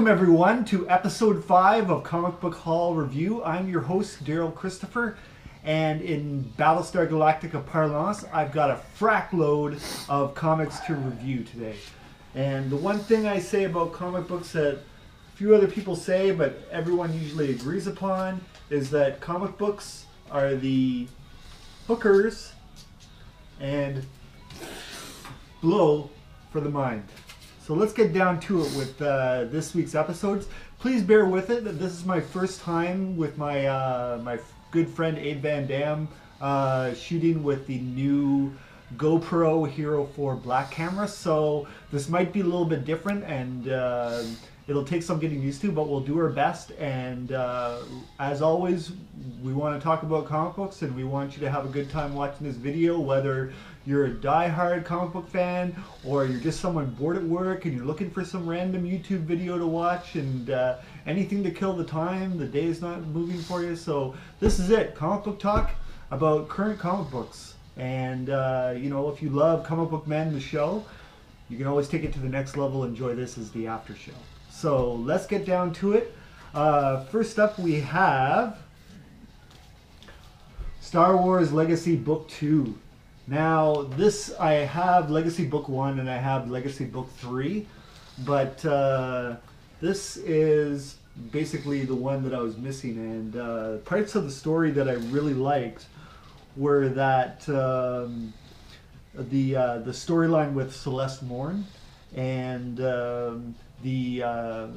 Welcome everyone to episode 5 of Comic Book Hall Review. I'm your host, Darryl Christopher, and in Battlestar Galactica parlance, I've got a frack load of comics to review today. And the one thing I say about comic books that a few other people say, but everyone usually agrees upon, is that comic books are the hookers and blow for the mind. So let's get down to it with this week's episodes. Please bear with it. This is my first time with my my good friend Abe Van Dam shooting with the new GoPro Hero 4 Black camera. So this might be a little bit different, and it'll take some getting used to, but we'll do our best. And as always, we want to talk about comic books, and we want you to have a good time watching this video, whether you're a die-hard comic book fan or you're just someone bored at work and you're looking for some random YouTube video to watch and anything to kill the time. The day is not moving for you. So this is it, comic book talk about current comic books. And you know, if you love Comic Book Men, the show, you can always take it to the next level. Enjoy this as the after show. So let's get down to it. First up, we have Star Wars Legacy Book 2. Now, this, I have Legacy Book 1 and I have Legacy Book 3, but this is basically the one that I was missing, and parts of the story that I really liked were that the storyline with Celeste Morn and the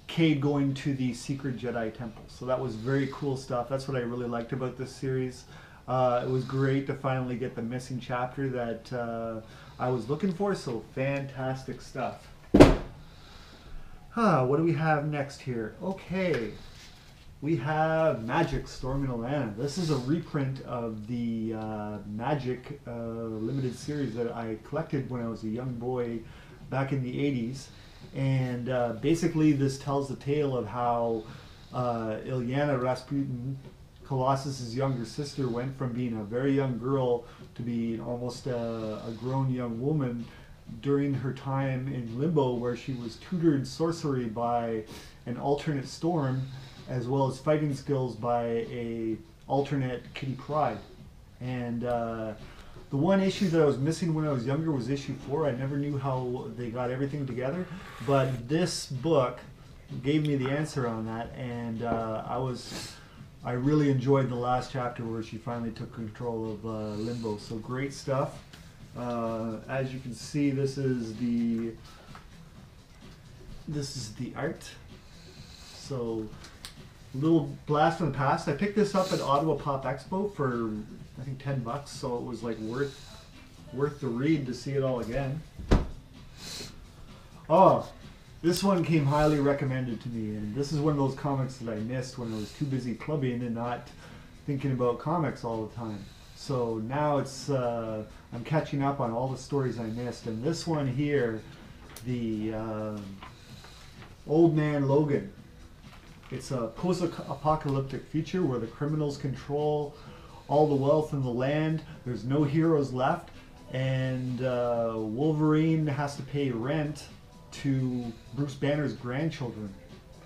Cade going to the secret Jedi temple. So that was very cool stuff. That's what I really liked about this series. It was great to finally get the missing chapter that I was looking for, so fantastic stuff. What do we have next here? Okay, we have Magic Storm in Atlanta. This is a reprint of the Magic limited series that I collected when I was a young boy back in the 80s. And basically this tells the tale of how Ilyana Rasputin, Colossus's younger sister, went from being a very young girl to being almost a grown young woman during her time in Limbo, where she was tutored sorcery by an alternate Storm, as well as fighting skills by a alternate Kitty Pryde. And the one issue that I was missing when I was younger was issue 4. I never knew how they got everything together, but this book gave me the answer on that, and I really enjoyed the last chapter where she finally took control of Limbo. So great stuff. As you can see, this is the art. So a little blast from the past. I picked this up at Ottawa Pop Expo for I think $10, so it was like worth the read to see it all again. Oh, this one came highly recommended to me, and this is one of those comics that I missed when I was too busy clubbing and not thinking about comics all the time. So now it's I'm catching up on all the stories I missed, and this one here, the Old Man Logan. It's a post-apocalyptic future where the criminals control all the wealth in the land. There's no heroes left, and Wolverine has to pay rent to Bruce Banner's grandchildren,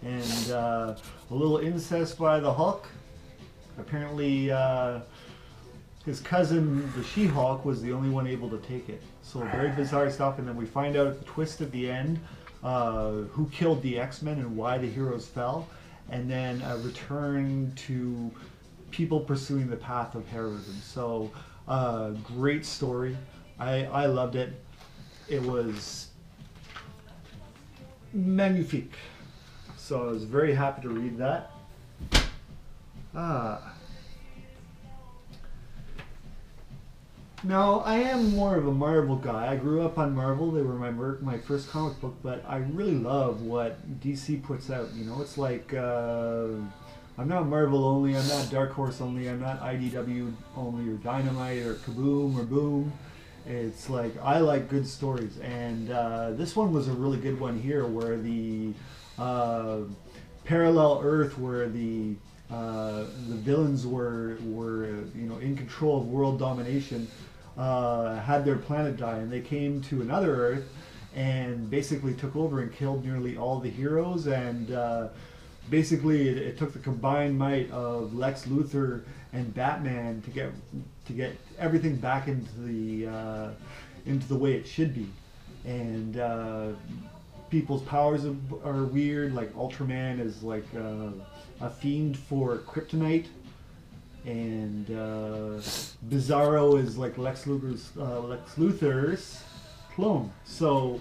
and a little incest by the Hulk. Apparently his cousin, the She-Hulk, was the only one able to take it. So very bizarre stuff, and then we find out at the twist at the end who killed the X-Men and why the heroes fell, and then a return to people pursuing the path of heroism. So great story. I loved it. It was magnifique. So I was very happy to read that. Now, I am more of a Marvel guy. I grew up on Marvel. They were my first comic book, but I really love what DC puts out. You know, it's like I'm not Marvel only, I'm not Dark Horse only, I'm not IDW only, or Dynamite, or Kaboom, or Boom. It's like, I like good stories, and this one was a really good one here, where the parallel Earth, where the villains were you know, in control of world domination, had their planet die, and they came to another Earth, and basically took over and killed nearly all the heroes. And basically, it took the combined might of Lex Luthor and Batman to get everything back into the way it should be. And people's powers are weird. Like Ultraman is like a fiend for kryptonite, and Bizarro is like Lex Luthor's clone. So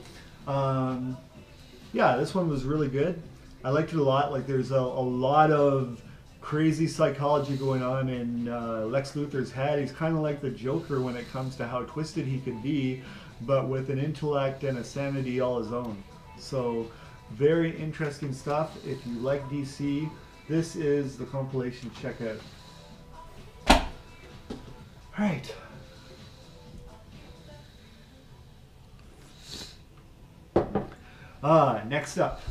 yeah, this one was really good. I liked it a lot. Like there's a lot of crazy psychology going on in Lex Luthor's head. He's kind of like the Joker when it comes to how twisted he could be, but with an intellect and a sanity all his own. So very interesting stuff. If you like DC, this is the compilation to check out. Alright. Next up,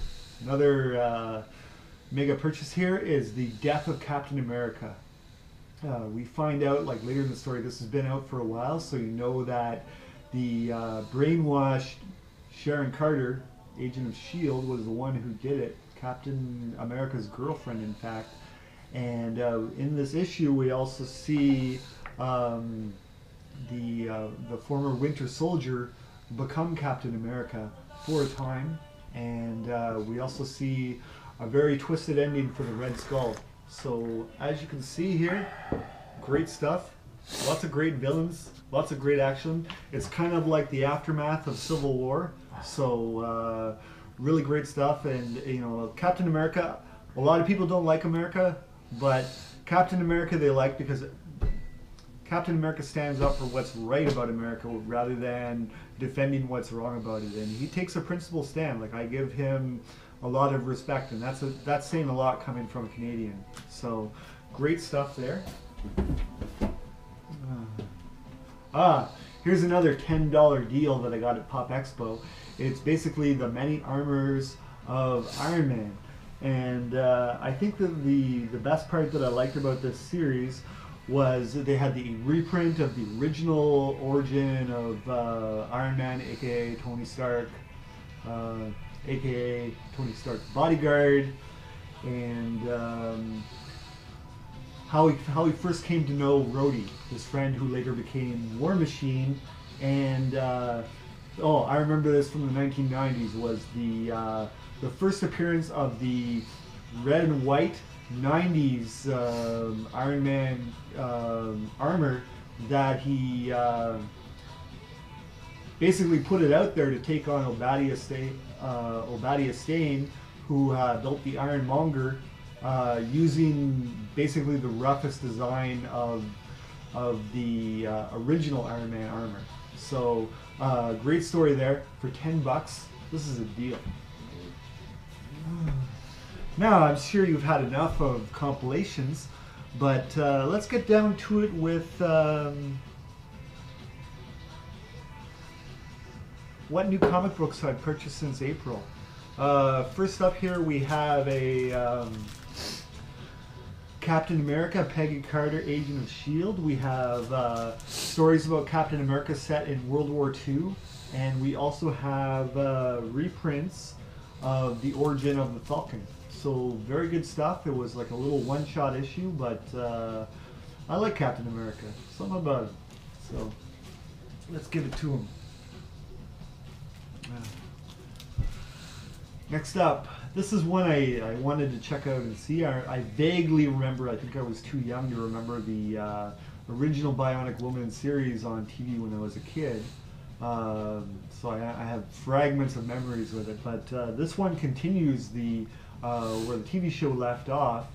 another mega purchase here is the death of Captain America. We find out, like later in the story, this has been out for a while, so you know that the brainwashed Sharon Carter, agent of S.H.I.E.L.D., was the one who did it. Captain America's girlfriend, in fact. And in this issue, we also see the former Winter Soldier become Captain America for a time. And we also see a very twisted ending for the Red Skull. So as you can see here, great stuff. Lots of great villains, lots of great action. It's kind of like the aftermath of Civil War. So really great stuff. And you know, Captain America, a lot of people don't like America, but Captain America they like because Captain America stands up for what's right about America rather than defending what's wrong about it. And he takes a principled stand. Like, I give him a lot of respect, and that's saying a lot coming from a Canadian. So great stuff there. Here's another $10 deal that I got at Pop Expo. It's basically the many armors of Iron Man. And I think that the best part that I liked about this series was that they had the reprint of the original origin of Iron Man, aka Tony Stark, aka Tony Stark's bodyguard, and how he first came to know Rhodey, his friend who later became War Machine. And oh, I remember this from the 1990s, was the first appearance of the red and white 90s Iron Man armor that he basically put it out there to take on Obadiah Stane, who built the Ironmonger, using basically the roughest design of the original Iron Man armor. So great story there. For $10, this is a deal. Now, I'm sure you've had enough of compilations, but let's get down to it with what new comic books I've purchased since April. First up here we have a Captain America, Peggy Carter, Agent of S.H.I.E.L.D. We have stories about Captain America set in World War II, and we also have reprints of the origin of the Falcon. So very good stuff. It was like a little one-shot issue, but I like Captain America. Something about him. So let's give it to him. Next up, this is one I wanted to check out and see. I vaguely remember, I think I was too young to remember the original Bionic Woman series on TV when I was a kid. So I have fragments of memories with it, but this one continues where the TV show left off,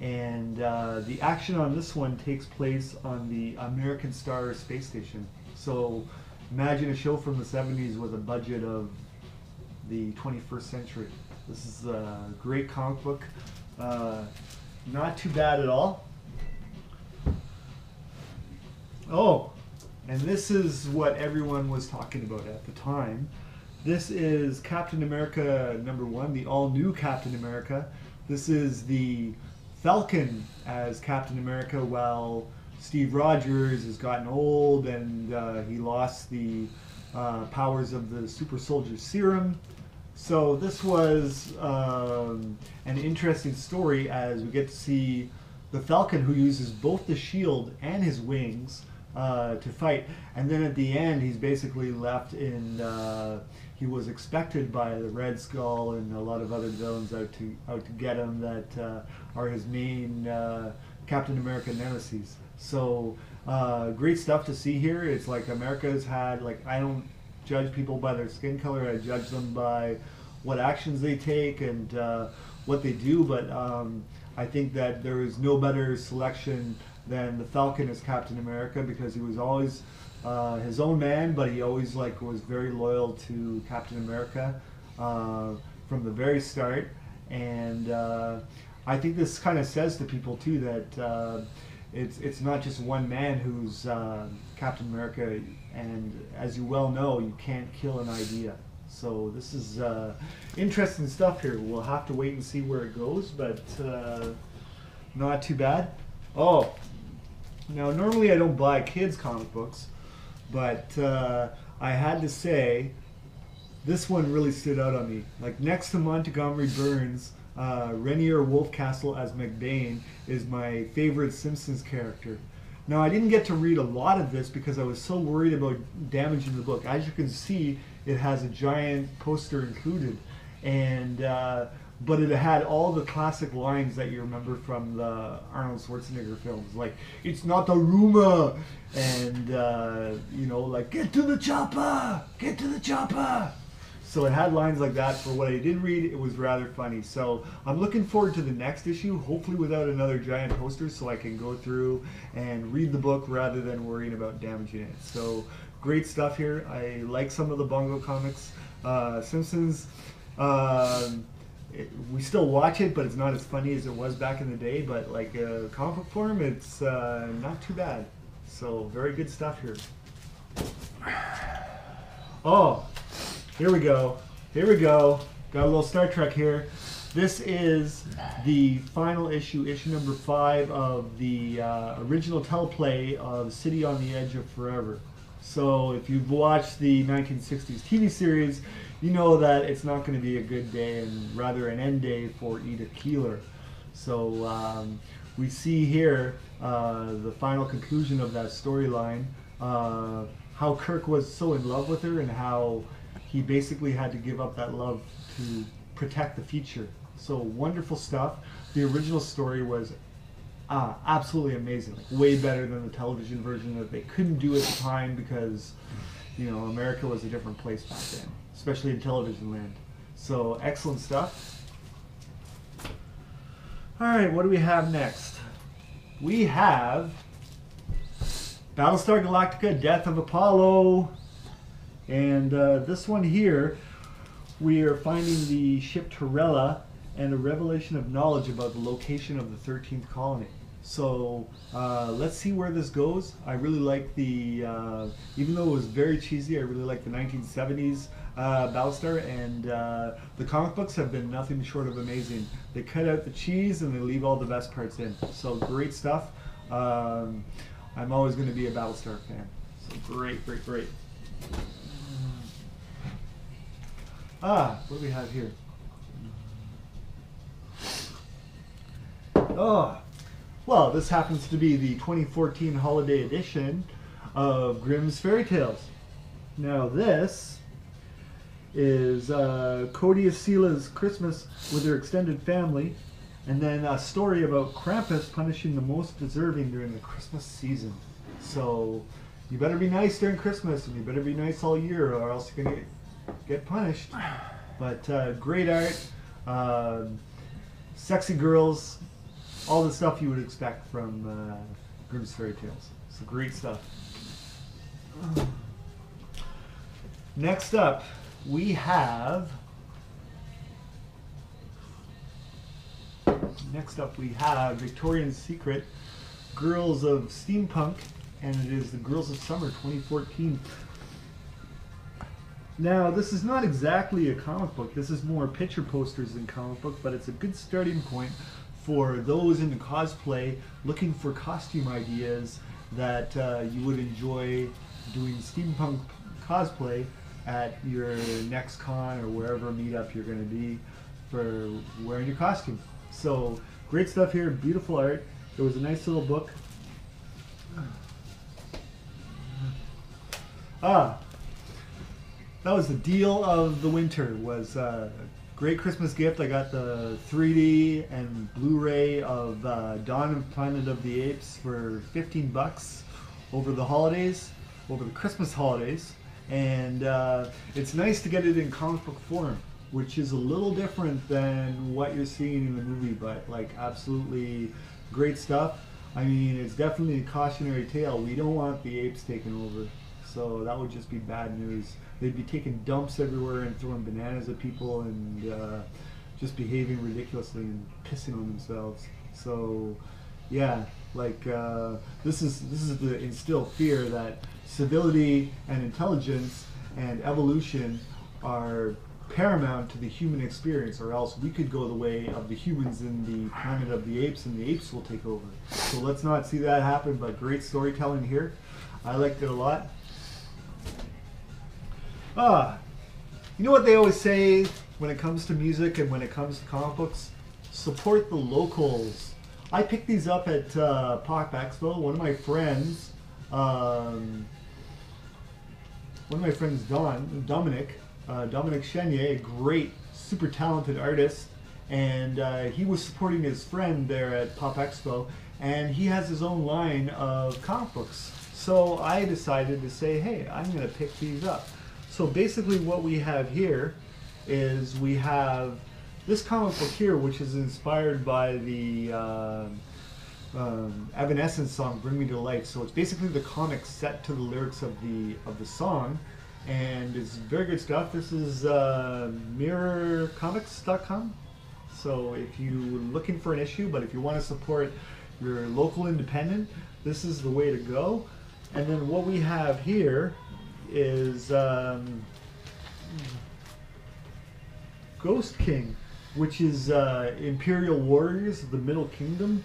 and the action on this one takes place on the American Star space station. So imagine a show from the 70s with a budget of the 21st century. This is a great comic book. Not too bad at all. Oh, and this is what everyone was talking about at the time. This is Captain America #1, the all-new Captain America. This is the Falcon as Captain America while Steve Rogers has gotten old and he lost the powers of the super soldier serum. So this was an interesting story as we get to see the Falcon, who uses both the shield and his wings to fight. And then at the end, he's basically left in. He was expected by the Red Skull and a lot of other villains out to get him that are his main Captain America nemesis. So great stuff to see here. It's like America's had, like, I don't judge people by their skin color. I judge them by what actions they take and what they do. But I think that there is no better selection than the Falcon as Captain America, because he was always his own man, but he always was very loyal to Captain America from the very start. And I think this kind of says to people too that it's not just one man who's Captain America, and as you well know, you can't kill an idea. So this is interesting stuff here. We'll have to wait and see where it goes, but not too bad. Oh, now normally I don't buy kids comic books, but I had to say this one really stood out on me. Like, next to Montgomery Burns, Rainier Wolfcastle as McBain is my favorite Simpsons character. Now, I didn't get to read a lot of this because I was so worried about damaging the book. As you can see, it has a giant poster included, and but it had all the classic lines that you remember from the Arnold Schwarzenegger films, like, "It's not a rumor," and you know, like, "Get to the chopper! Get to the chopper!" So it had lines like that. For what I did read, it was rather funny. So I'm looking forward to the next issue, hopefully without another giant poster, so I can go through and read the book rather than worrying about damaging it. So great stuff here. I like some of the Bongo comics. Simpsons, we still watch it, but it's not as funny as it was back in the day. But like comic book form, it's not too bad. So very good stuff here. Oh, here we go. Here we go. Got a little Star Trek here. This is the final issue, issue number 5 of the original teleplay of City on the Edge of Forever. So if you've watched the 1960s TV series, you know that it's not going to be a good day, and rather an end day for Edith Keeler. So we see here the final conclusion of that storyline, how Kirk was so in love with her and how he basically had to give up that love to protect the future. So wonderful stuff. The original story was absolutely amazing, like way better than the television version that they couldn't do at the time because, you know, America was a different place back then, especially in television land. So excellent stuff. All right, what do we have next? We have Battlestar Galactica: Death of Apollo. And this one here, we are finding the ship Torella and a revelation of knowledge about the location of the 13th colony. So let's see where this goes. I really like the, even though it was very cheesy, I really like the 1970s Battlestar, and the comic books have been nothing short of amazing. They cut out the cheese and they leave all the best parts in. So great stuff. I'm always going to be a Battlestar fan. So great, great, great. What do we have here? Oh, well, this happens to be the 2014 holiday edition of Grimm's Fairy Tales. Now this is Cody Asila's Christmas with her extended family, and then a story about Krampus punishing the most deserving during the Christmas season. So you better be nice during Christmas, and you better be nice all year, or else you're gonna get punished. But great art, sexy girls, all the stuff you would expect from Grimm's Fairy Tales. So great stuff. Next up, we have Victoria's Secret, Girls of Steampunk, and it is the Girls of Summer 2014. Now, this is not exactly a comic book. This is more picture posters than comic book, but it's a good starting point for those into cosplay looking for costume ideas that you would enjoy doing steampunk cosplay at your next con or wherever meetup you're going to be for wearing your costume. So great stuff here, beautiful art. It was a nice little book. That was the deal of the winter. Was a great Christmas gift. I got the 3D and Blu-ray of Dawn of Planet of the Apes for $15 over the holidays, over the Christmas holidays. And it's nice to get it in comic book form, which is a little different than what you're seeing in the movie, but like absolutely great stuff. I mean, it's definitely a cautionary tale. We don't want the apes taken over. So that would just be bad news. They'd be taking dumps everywhere and throwing bananas at people and just behaving ridiculously and pissing on themselves. So yeah, like this is to instill fear that civility and intelligence and evolution are paramount to the human experience, or else we could go the way of the humans in the Planet of the Apes and the apes will take over. So let's not see that happen, but great storytelling here. I liked it a lot. You know what they always say when it comes to music and when it comes to comic books? Support the locals. I picked these up at Pop Expo. One of my friends, Dominic Chenier, a great, super talented artist, and he was supporting his friend there at Pop Expo, and he has his own line of comic books. So I decided to say, hey, I'm going to pick these up. So basically what we have here is we have this comic book here, which is inspired by the Evanescence song "Bring Me to Life." So it's basically the comic set to the lyrics of the song, and it's very good stuff. This is mirrorcomics.com. So if you're looking for an issue, but if you want to support your local independent, this is the way to go. And then what we have here is Ghost King, which is Imperial Warriors of the Middle Kingdom,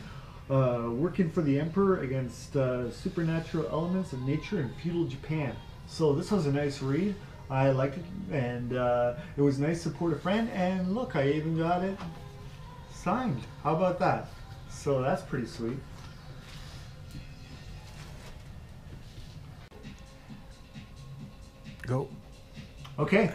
working for the Emperor against supernatural elements of nature in feudal Japan. So this was a nice read. I liked it, and it was nice to support a friend, and look, I even got it signed. How about that? So that's pretty sweet. Go. Okay.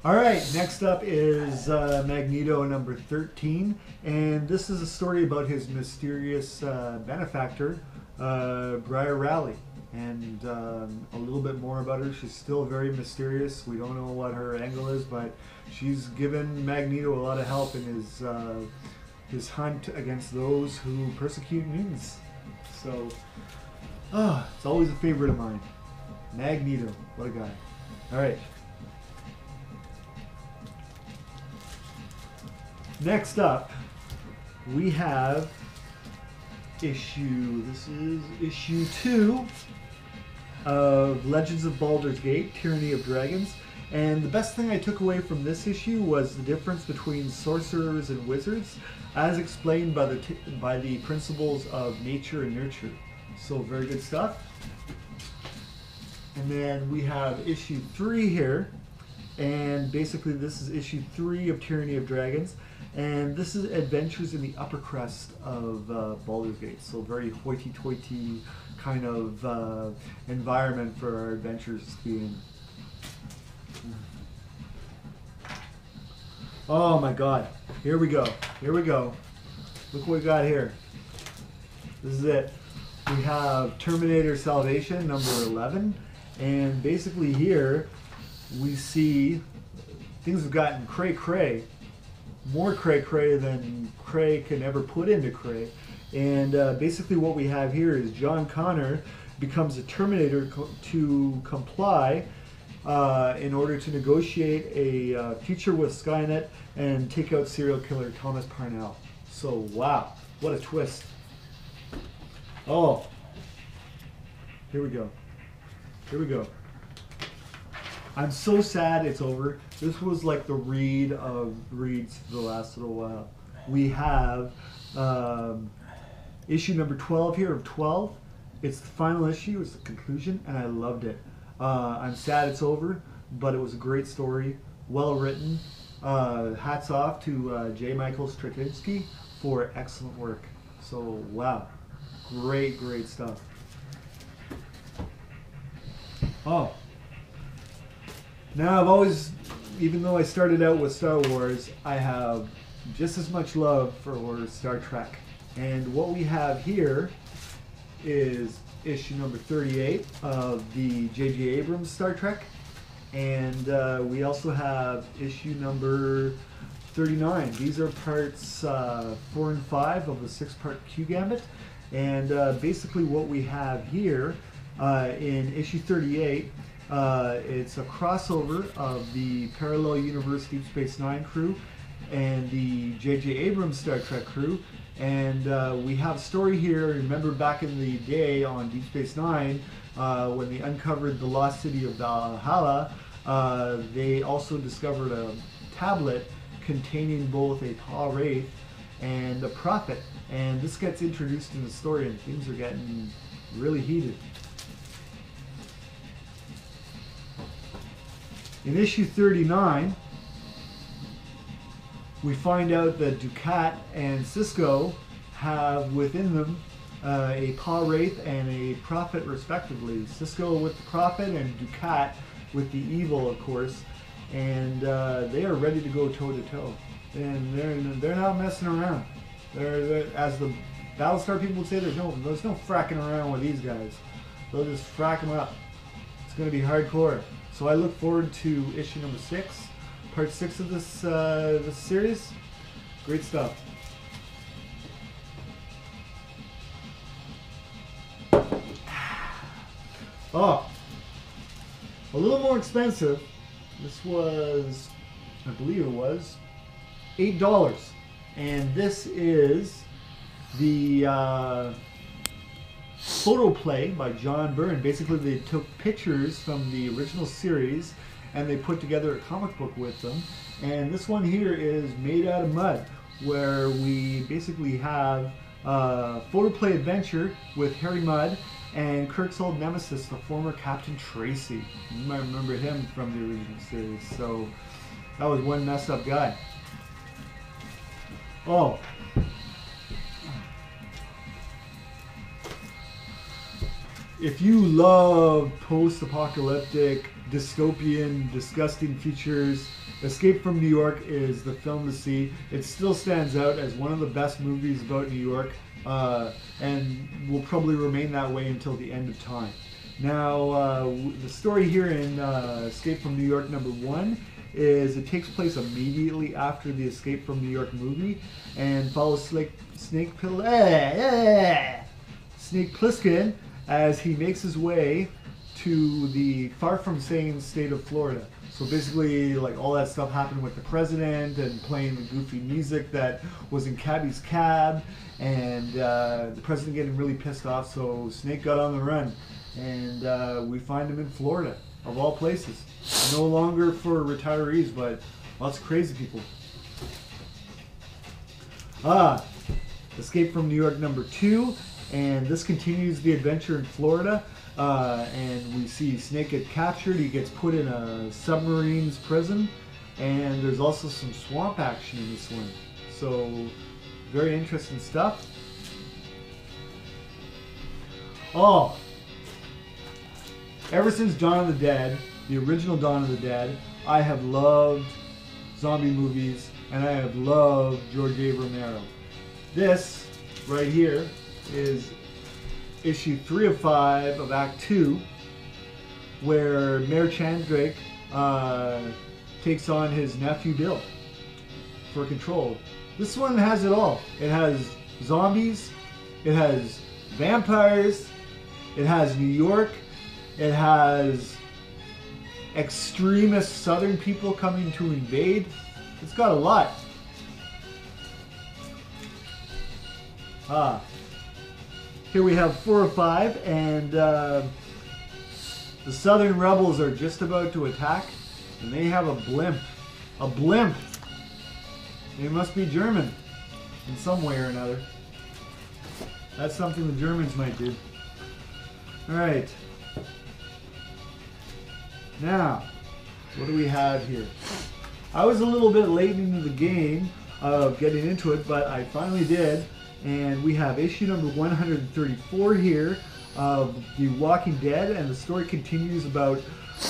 All right, next up is Magneto number 13, and this is a story about his mysterious benefactor, Briar Raleigh, and a little bit more about her. She's still very mysterious. We don't know what her angle is, but she's given Magneto a lot of help in his hunt against those who persecute mutants. So, it's always a favorite of mine. Magneto, what a guy. All right. Next up, we have this is issue 2 of Legends of Baldur's Gate, Tyranny of Dragons. And the best thing I took away from this issue was the difference between sorcerers and wizards, as explained by the principles of nature and nurture. So very good stuff. And then we have issue 3 here, and basically this is issue 3 of Tyranny of Dragons, and this is adventures in the upper crust of Baldur's Gate. So very hoity-toity kind of environment for our adventures to be in. Oh my god, here we go, here we go. Look what we got here. This is it. We have Terminator Salvation number 11. And basically here we see things have gotten cray-cray, more cray-cray than cray can ever put into cray. And basically what we have here is John Connor becomes a Terminator to comply in order to negotiate a future with Skynet and take out serial killer Thomas Parnell. So wow, what a twist. Oh, here we go. Here we go. I'm so sad it's over. This was like the read of reads for the last little while. We have issue number 12 here of 12. It's the final issue, it's the conclusion, and I loved it. I'm sad it's over, but it was a great story, well written. Hats off to J. Michael Straczynski for excellent work. So, wow. Great, great stuff. Oh. Now I've always, even though I started out with Star Wars, I have just as much love for Star Trek. And what we have here is issue number 38 of the J.J. Abrams Star Trek. And we also have issue number 39. These are parts 4 and 5 of a 6-part Q Gambit. And basically what we have here in issue 38, it's a crossover of the Parallel Universe Deep Space Nine crew and the J.J. Abrams Star Trek crew. And we have a story here. Remember back in the day on Deep Space Nine, when they uncovered the lost city of Valhalla, they also discovered a tablet containing both a Pa Wraith and a prophet. And this gets introduced in the story, and things are getting really heated. In issue 39, we find out that Dukat and Cisco have within them a Pa Wraith and a prophet respectively. Cisco with the prophet and Dukat with the evil, of course. And they are ready to go toe to toe. And they're not messing around. They're, as the Battlestar people would say, there's no fracking around with these guys. They'll just frack them up. It's going to be hardcore. So I look forward to issue number 6, part 6 of this series. Great stuff. Oh, a little more expensive. This was, I believe it was, $8. And this is the photo play by John Byrne. Basically, they took pictures from the original series and they put together a comic book with them. And this one here is Made Out of Mud, where we basically have a photo play adventure with Harry Mudd and Kirk's old nemesis, the former Captain Tracy. You might remember him from the original series. So that was one messed up guy. Oh. If you love post-apocalyptic, dystopian, disgusting features, Escape from New York is the film to see. It still stands out as one of the best movies about New York, and will probably remain that way until the end of time. Now, the story here in Escape from New York number 1 is it takes place immediately after the Escape from New York movie and follows Snake Plissken as he makes his way to the far from sane state of Florida. So basically, like, all that stuff happened with the president and playing the goofy music that was in Cabby's cab, and the president getting really pissed off, so Snake got on the run. And we find him in Florida, of all places. No longer for retirees, but lots of crazy people. Escape from New York number 2, and this continues the adventure in Florida. And we see Snake get captured. He gets put in a submarine's prison, and there's also some swamp action in this one. So very interesting stuff. Oh, ever since Dawn of the Dead, the original Dawn of the Dead, I have loved zombie movies, and I have loved George A. Romero. This right here is issue 3 of 5 of Act 2, where Mayor Chandrake takes on his nephew Bill for control. This one has it all. It has zombies, it has vampires, it has New York, it has extremist southern people coming to invade. It's got a lot. Here we have 4 of 5, and the Southern rebels are just about to attack, and they have a blimp. A blimp! They must be German in some way or another. That's something the Germans might do. Alright. Now, what do we have here? I was a little bit late into the game of getting into it, but I finally did. And we have issue number 134 here of The Walking Dead, and the story continues about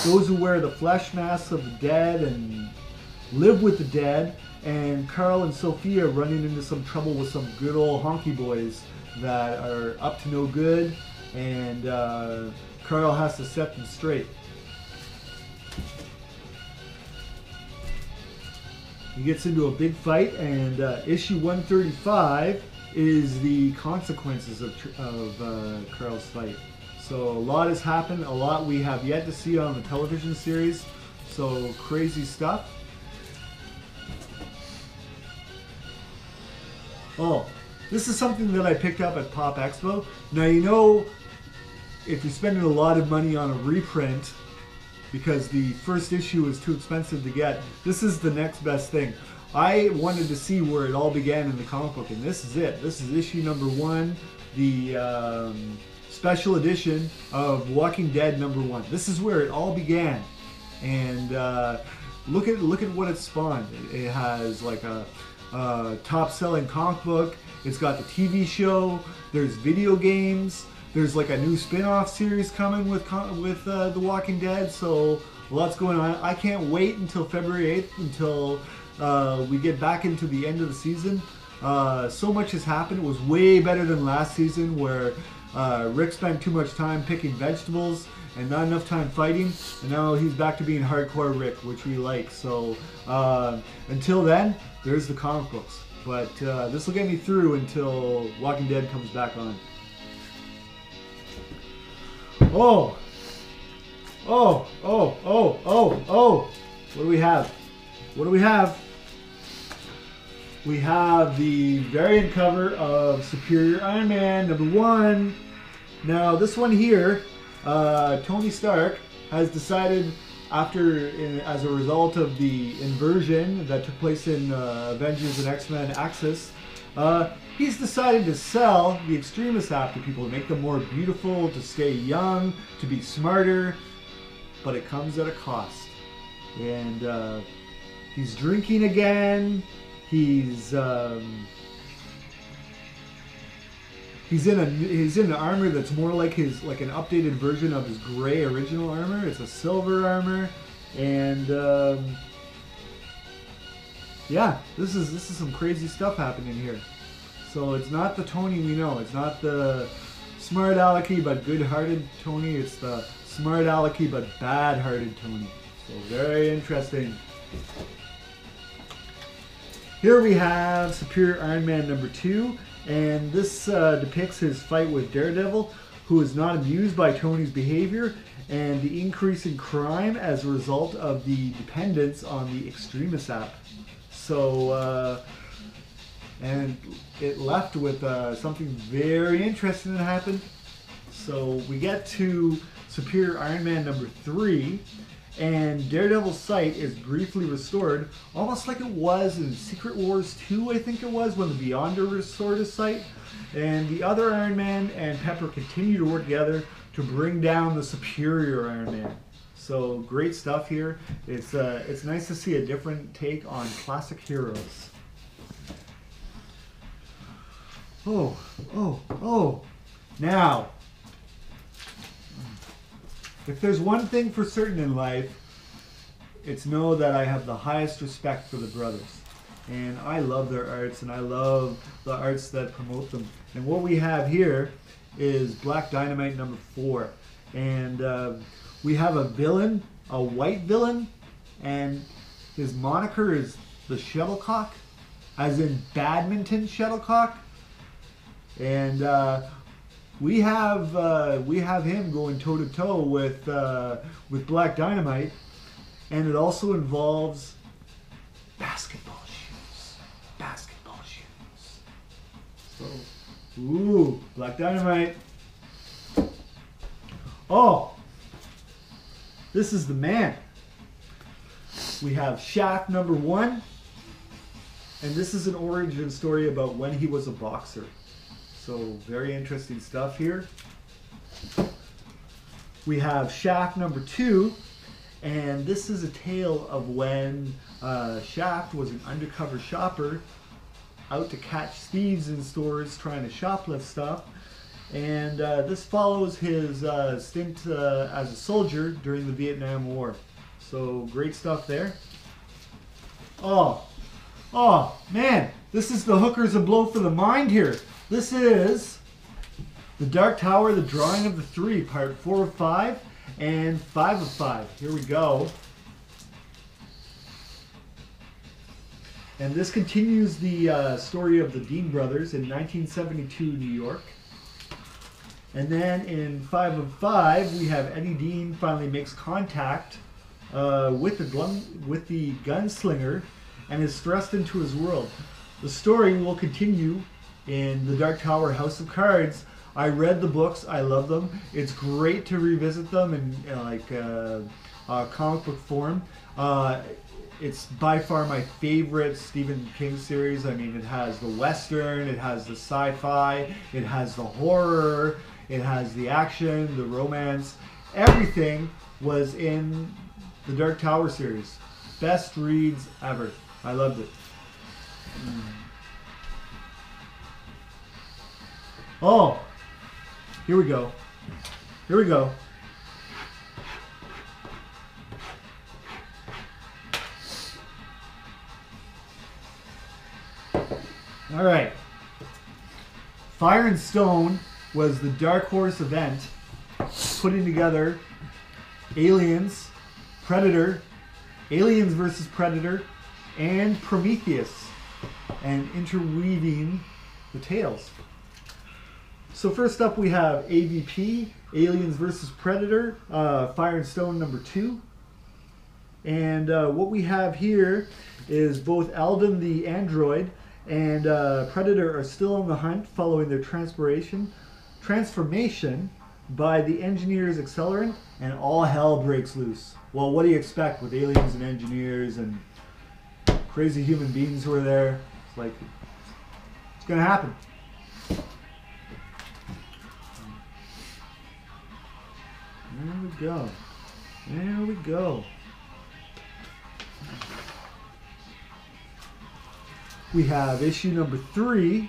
those who wear the flesh masks of the dead and live with the dead, and Carl and Sophia running into some trouble with some good old honky boys that are up to no good, and Carl has to set them straight. He gets into a big fight, and issue 135 is the consequences of Carl's fight. So a lot has happened, a lot we have yet to see on the television series, so crazy stuff. Oh, this is something that I picked up at Pop Expo. Now, you know, if you're spending a lot of money on a reprint because the first issue is too expensive to get, this is the next best thing. I wanted to see where it all began in the comic book, and this is it. This is issue number 1, the special edition of Walking Dead number 1. This is where it all began, and look at what it spawned. It has like a top-selling comic book. It's got the TV show. There's video games. There's like a new spin-off series coming with The Walking Dead. So lots going on. I can't wait until February 8th until we get back into the end of the season. So much has happened. It was way better than last season where Rick spent too much time picking vegetables and not enough time fighting, and now he's back to being hardcore Rick, which we like. So until then, there's the comic books. But this will get me through until Walking Dead comes back on. Oh! Oh! Oh! Oh! Oh! Oh! What do we have? What do we have? We have the variant cover of Superior Iron Man number 1. Now this one here, Tony Stark has decided as a result of the inversion that took place in Avengers and X-Men Axis, he's decided to sell the Extremis app to people, to make them more beautiful, to stay young, to be smarter, but it comes at a cost. And he's drinking again. He's in armor that's more like an updated version of his gray original armor. It's a silver armor, and yeah, this is some crazy stuff happening here. So it's not the Tony we know. It's not the smart alecky but good-hearted Tony. It's the smart alecky but bad-hearted Tony. So very interesting. Here we have Superior Iron Man number 2, and this depicts his fight with Daredevil, who is not amused by Tony's behavior and the increase in crime as a result of the dependence on the Extremis app. So, and it left with something very interesting that happened. So we get to Superior Iron Man number 3, and Daredevil's sight is briefly restored, almost like it was in Secret Wars 2, I think it was, when the Beyonder restored his sight. And the other Iron Man and Pepper continue to work together to bring down the Superior Iron Man. So great stuff here. It's nice to see a different take on classic heroes. Oh, oh, oh. Now, if there's one thing for certain in life, it's know that I have the highest respect for the brothers. And I love their arts, and I love the arts that promote them. And what we have here is Black Dynamite number 4. And we have a villain, a white villain, and his moniker is the Shuttlecock, as in badminton shuttlecock. And we have him going toe to toe with Black Dynamite, and it also involves basketball shoes. Basketball shoes. So, ooh, Black Dynamite. Oh, this is the man. We have Shaft number 1, and this is an origin story about when he was a boxer. So very interesting stuff here. We have Shaft number 2, And this is a tale of when Shaft was an undercover shopper out to catch thieves in stores trying to shoplift stuff. And this follows his stint as a soldier during the Vietnam War. So great stuff there. Oh man, this is the hookers a blow for the mind here. This is The Dark Tower, The Drawing of the Three, part 4 of 5 and 5 of 5. Here we go. And this continues the story of the Dean brothers in 1972 New York. And then in 5 of 5, we have Eddie Dean finally makes contact with the gunslinger and is thrust into his world. The story will continue in The Dark Tower, House of Cards. I read the books. I love them. It's great to revisit them in comic book form. It's by far my favorite Stephen King series. I mean, it has the Western, it has the sci-fi, it has the horror, it has the action, the romance. Everything was in the Dark Tower series. Best reads ever. I loved it. Oh, here we go. Here we go. All right. Fire and Stone was the Dark Horse event putting together Aliens, Predator, Aliens versus Predator, and Prometheus, and interweaving the tales. So first up we have AVP, Aliens versus Predator, Fire and Stone number 2. And what we have here is both Alden the android and Predator are still on the hunt following their transformation by the engineer's accelerant, and all hell breaks loose. Well, what do you expect with aliens and engineers and crazy human beings who are there? It's like, it's gonna happen. There we go. There we go. We have issue number 3,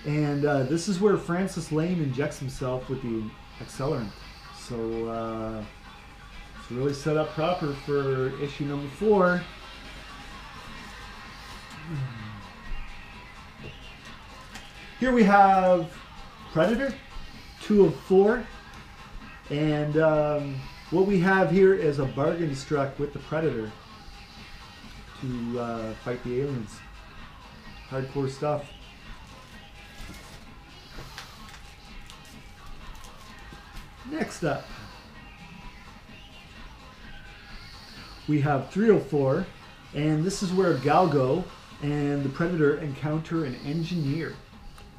and this is where Francis Lane injects himself with the accelerant. So it's really set up proper for issue number 4. Here we have Predator, 2 of 4, and what we have here is a bargain struck with the Predator to fight the aliens. Hardcore stuff. Next up, we have 304, and this is where Galgo and the Predator encounter an engineer.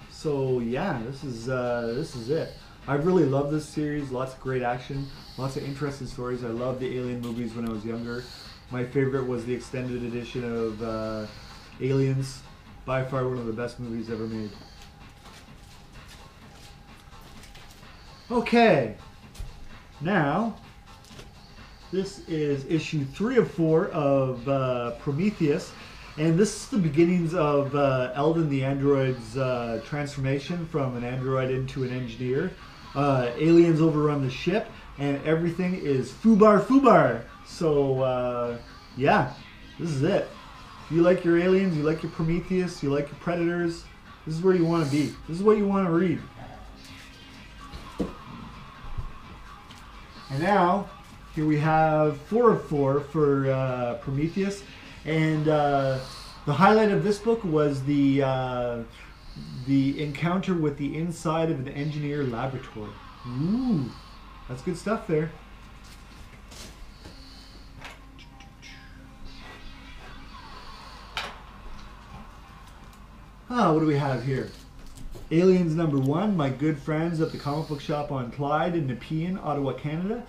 So yeah, this is it. I really love this series. Lots of great action, lots of interesting stories. I loved the Alien movies when I was younger. My favorite was the extended edition of Aliens. By far one of the best movies ever made. Okay, now this is issue 3 of 4 of Prometheus, and this is the beginnings of Alden the android's transformation from an android into an engineer. Aliens overrun the ship, and everything is foobar. So yeah, this is it. If you like your aliens, you like your Prometheus, you like your Predators, this is where you want to be. This is what you want to read. And now, here we have 4 of 4 for Prometheus, and the highlight of this book was the encounter with the inside of an engineer laboratory. Ooh, that's good stuff there. What do we have here? Aliens number 1, my good friends at the comic book shop on Clyde in Nepean, Ottawa, Canada,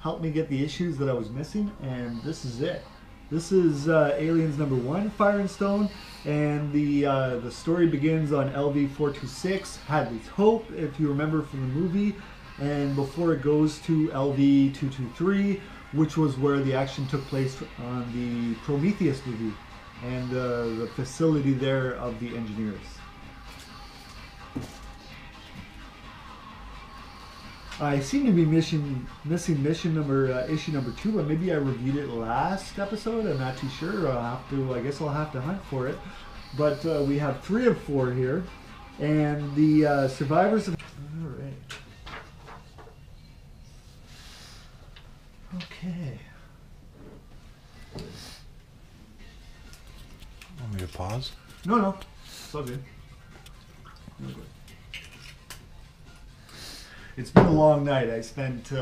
helped me get the issues that I was missing, and this is it. This is Aliens number 1, Fire and Stone, and the story begins on LV-426, Hadley's Hope, if you remember from the movie. and before it goes to LV-223, which was where the action took place on the Prometheus movie and the facility there of the engineers. I seem to be missing issue number 2, but maybe I reviewed it last episode. I'm not too sure. I guess I'll have to hunt for it. But we have 3 of 4 here, and the survivors of. All right. Okay. Want me to pause? No. It's all good. No good. It's been a long night. I spent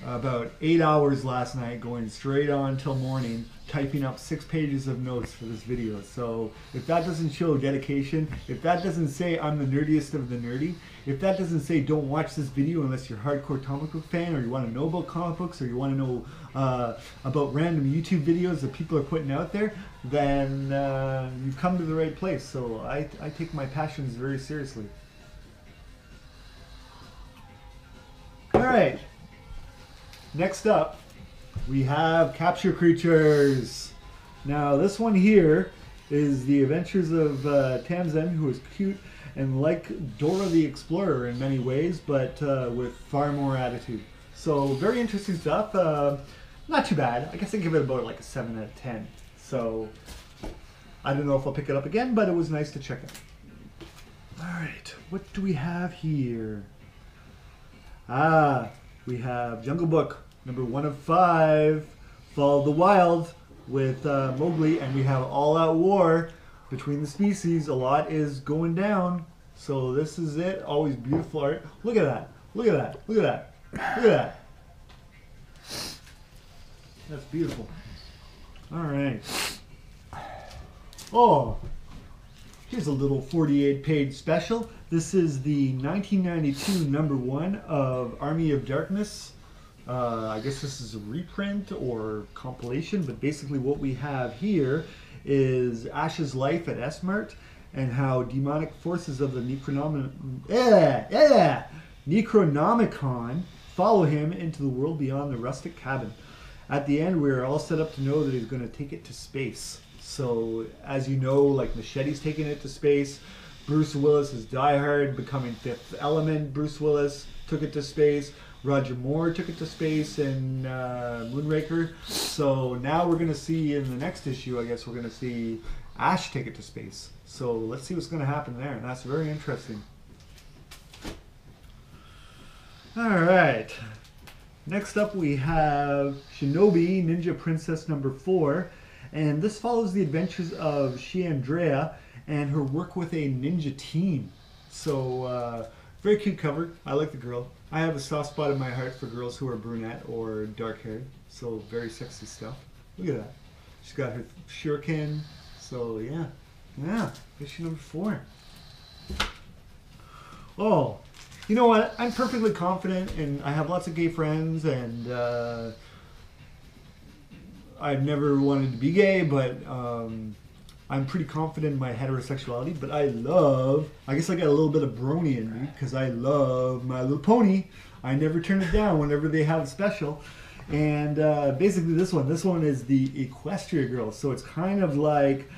about 8 hours last night going straight on till morning, typing up 6 pages of notes for this video. So if that doesn't show dedication, if that doesn't say I'm the nerdiest of the nerdy, if that doesn't say don't watch this video unless you're a hardcore comic book fan, or you want to know about comic books, or you want to know about random YouTube videos that people are putting out there, then you've come to the right place. So I take my passions very seriously. Alright, next up we have Capture Creatures. Now this one here is the adventures of Tamzen, who is cute and like Dora the Explorer in many ways, but with far more attitude. So very interesting stuff. Not too bad. I guess I give it about like a 7 out of 10. So I don't know if I'll pick it up again, but it was nice to check it. Alright, what do we have here? We have Jungle Book, number 1 of 5, Fall of the Wild with Mowgli, and we have All Out War between the species. A lot is going down, so this is it. Always beautiful art. Look at that. Look at that. Look at that. Look at that. That's beautiful. All right. Oh, here's a little 48-page special. This is the 1992 number 1 of Army of Darkness. I guess this is a reprint or compilation, but basically what we have here is Ash's life at S-Mart and how demonic forces of the Necronomicon follow him into the world beyond the rustic cabin. At the end, we're all set up to know that he's going to take it to space. So, as you know, like Machete's taking it to space. Bruce Willis is Die Hard, becoming Fifth Element. Bruce Willis took it to space. Roger Moore took it to space in Moonraker. So now we're going to see in the next issue, I guess we're going to see Ash take it to space. So let's see what's going to happen there. And that's very interesting. Alright. Next up we have Shinobi Ninja Princess number 4. And this follows the adventures of Shiandrea and her work with a ninja team. So, very cute cover. I like the girl. I have a soft spot in my heart for girls who are brunette or dark haired. So, very sexy stuff. Look at that. She's got her shuriken. So, yeah. Yeah. Issue number 4. Oh, you know what? I'm perfectly confident, and I have lots of gay friends, and I've never wanted to be gay, but I'm pretty confident in my heterosexuality. But I guess I got a little bit of brony in me because I love My Little Pony. I never turn it down whenever they have a special. And basically this one is the Equestria Girls. So it's kind of like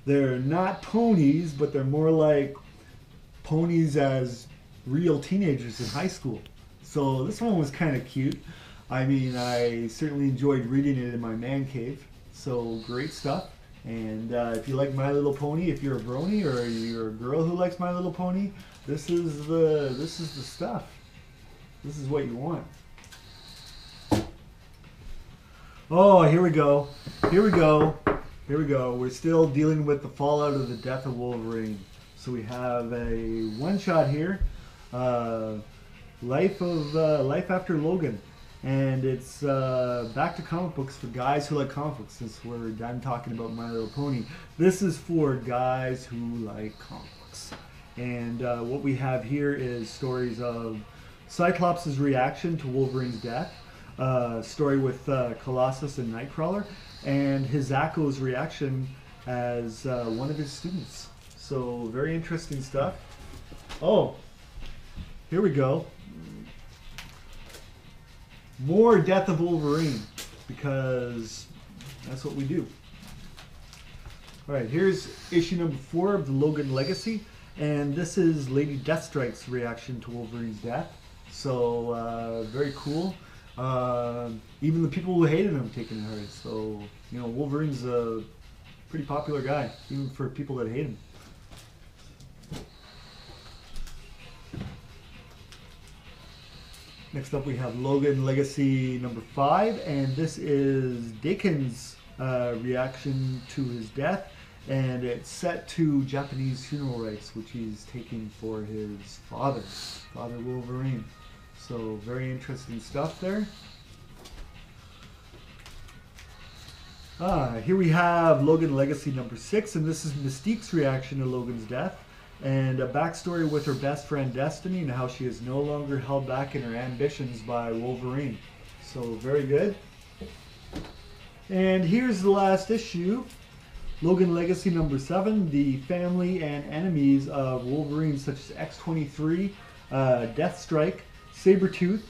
they're not ponies, but they're more like ponies as real teenagers in high school. So this one was kind of cute. I mean, I certainly enjoyed reading it in my man cave. So great stuff. And if you like My Little Pony, if you're a brony or you're a girl who likes My Little Pony, this is the stuff. This is what you want. Oh, here we go. Here we go. Here we go. We're still dealing with the fallout of the death of Wolverine. So we have a one-shot here, Life After Logan. And it's back to comic books for guys who like comic books, since we're done talking about My Little Pony. This is for guys who like comic books. And what we have here is stories of Cyclops' reaction to Wolverine's death, story with Colossus and Nightcrawler, and Hizako's reaction as one of his students. So very interesting stuff. Oh, here we go. more Death of Wolverine, because that's what we do. Alright, here's issue number 4 of the Logan Legacy, and this is Lady Deathstrike's reaction to Wolverine's death. So, very cool. Even the people who hated him taking it hard. So, you know, Wolverine's a pretty popular guy, even for people that hate him. Next up we have Logan Legacy number 5, and this is Daken's reaction to his death, and it's set to Japanese funeral rites, which he's taking for his father, Father Wolverine. So very interesting stuff there. Here we have Logan Legacy number 6, and this is Mystique's reaction to Logan's death, and a backstory with her best friend Destiny and how she is no longer held back in her ambitions by Wolverine. So very good. And here's the last issue, Logan Legacy number 7, the family and enemies of Wolverine such as X-23, Deathstrike, Sabretooth,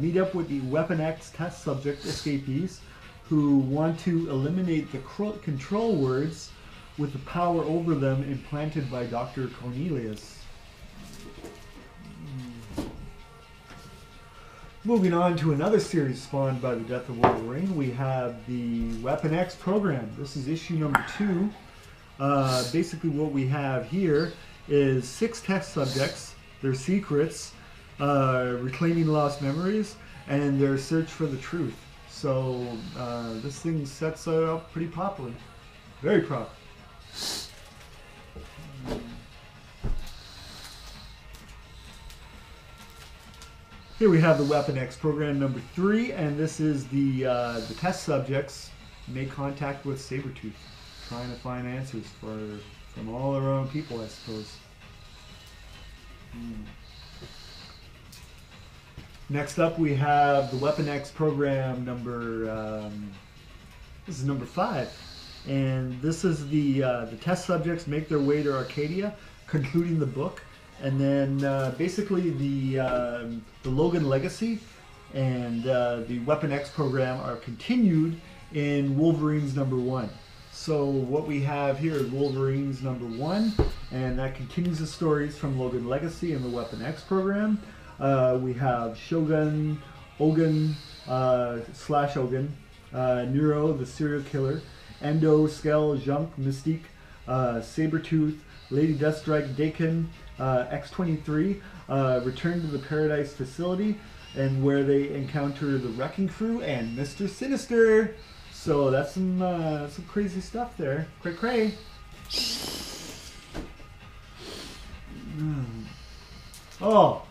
meet up with the Weapon X test subject escapees who want to eliminate the control words with the power over them implanted by Dr. Cornelius. Moving on to another series spawned by the death of Wolverine, we have the Weapon X program. This is issue number 2. Basically what we have here is 6 test subjects, their secrets, reclaiming lost memories, and their search for the truth. So this thing sets up pretty properly. Very proper. Here we have the Weapon X program number 3, and this is the test subjects make contact with Sabretooth, trying to find answers from all their own people, I suppose. Next up, we have the Weapon X program number. This is number 5, and this is the test subjects make their way to Arcadia, concluding the book. And then basically the Logan Legacy and the Weapon X program are continued in Wolverine's number 1. So what we have here is Wolverine's number 1, and that continues the stories from Logan Legacy and the Weapon X program. We have Shogun, Ogun, slash Ogun, Nero the serial killer, Endo, Skell, Junk, Mystique, Sabretooth, Lady Deathstrike, Daken, X-23 return to the Paradise facility, and where they encounter the Wrecking Crew and Mr. Sinister. So that's some crazy stuff there. Cray cray. Oh,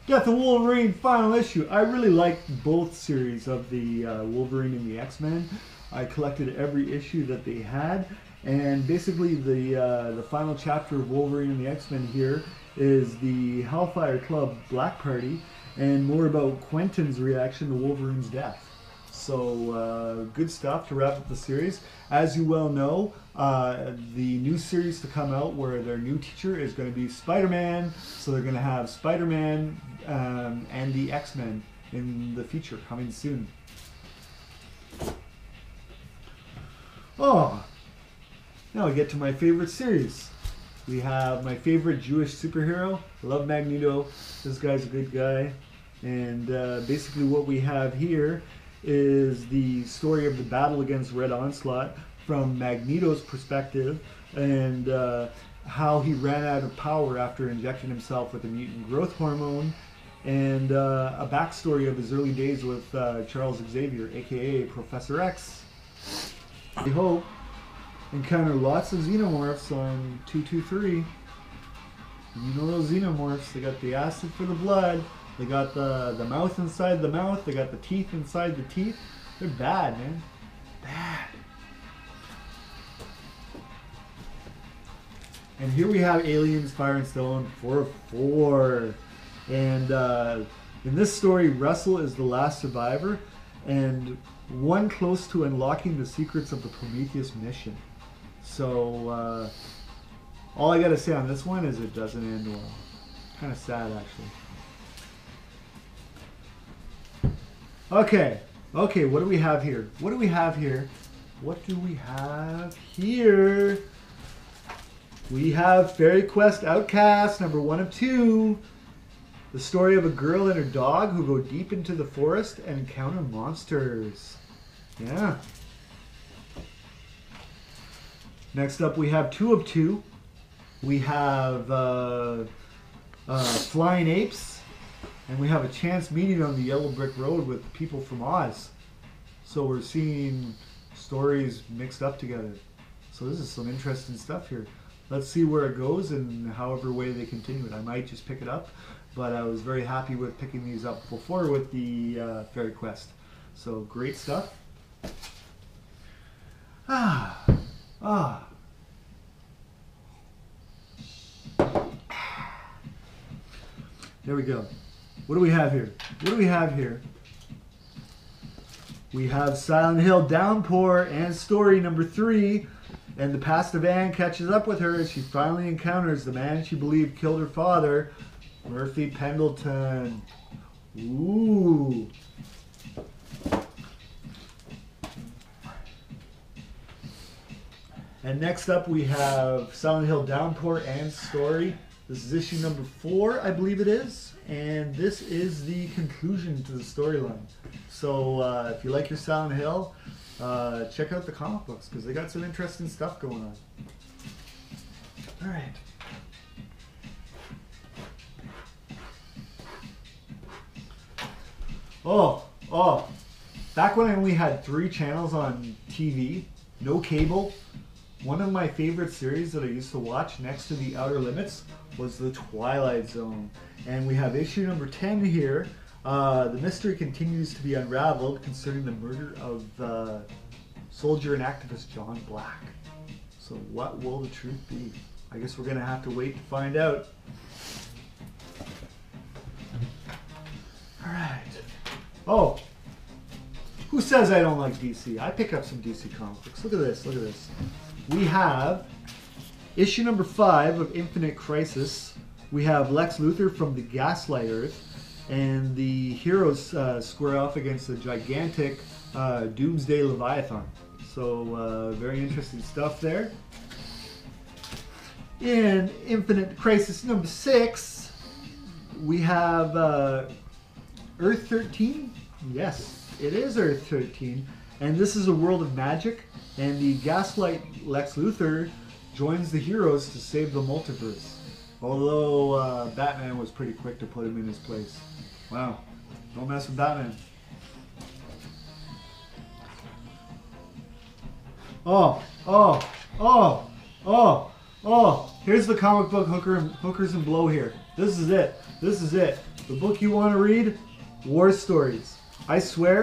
Death of Wolverine final issue. I really liked both series of the Wolverine and the X-Men. I collected every issue that they had. And basically the final chapter of Wolverine and the X-Men here is the Hellfire Club Black Party, and more about Quentin's reaction to Wolverine's death. So good stuff to wrap up the series. As you well know, the new series to come out where their new teacher is going to be Spider-Man, so they're going to have Spider-Man and the X-Men in the future coming soon. Oh! Now we get to my favorite series. We have my favorite Jewish superhero. I love Magneto. This guy's a good guy. And basically what we have here is the story of the battle against Red Onslaught from Magneto's perspective, and how he ran out of power after injecting himself with a mutant growth hormone, and a backstory of his early days with Charles Xavier, aka Professor X. I hope encounter lots of xenomorphs on 223. You know those xenomorphs, they got the acid for the blood, they got the mouth inside the mouth, they got the teeth inside the teeth. They're bad, man. Bad. And here we have Aliens Fire and Stone 404. And in this story, Russell is the last survivor and one close to unlocking the secrets of the Prometheus mission. So all I gotta say on this one is it doesn't end well. Kind of sad, actually. Okay. Okay, what do we have here? What do we have here? What do we have here? We have Fairy Quest Outcast, number 1 of 2. The story of a girl and her dog who go deep into the forest and encounter monsters. Yeah. Next up, we have 2 of 2. We have Flying Apes, and we have a chance meeting on the Yellow Brick Road with people from Oz. So we're seeing stories mixed up together. So this is some interesting stuff here. Let's see where it goes and however way they continue it. I might just pick it up, but I was very happy with picking these up before with the Fairy Quest. So great stuff. There we go. What do we have here? What do we have here? We have Silent Hill Downpour and story number 3. And the past of Anne catches up with her as she finally encounters the man she believed killed her father, Murphy Pendleton. Ooh. And next up we have Silent Hill Downpour and story. This is issue number 4, I believe it is. And this is the conclusion to the storyline. So if you like your Silent Hill, check out the comic books because they got some interesting stuff going on. All right. Oh, back when I only had 3 channels on TV, no cable, one of my favorite series that I used to watch next to The Outer Limits was The Twilight Zone. And we have issue number 10 here. The mystery continues to be unraveled concerning the murder of soldier and activist John Black. So what will the truth be? I guess we're going to have to wait to find out. Alright. Oh, who says I don't like DC? I pick up some DC comic books. Look at this, look at this. We have issue number 5 of Infinite Crisis. We have Lex Luthor from the Gaslight Earth. And the heroes square off against a gigantic Doomsday Leviathan. So very interesting stuff there. In Infinite Crisis number 6, we have Earth 13. Yes, it is Earth 13. And this is a world of magic. And the Gaslight Lex Luthor joins the heroes to save the multiverse. Although Batman was pretty quick to put him in his place. Wow, don't mess with Batman. Oh, here's the comic book hookers and blow here. This is it. This is it. The book you want to read? War Stories. I swear,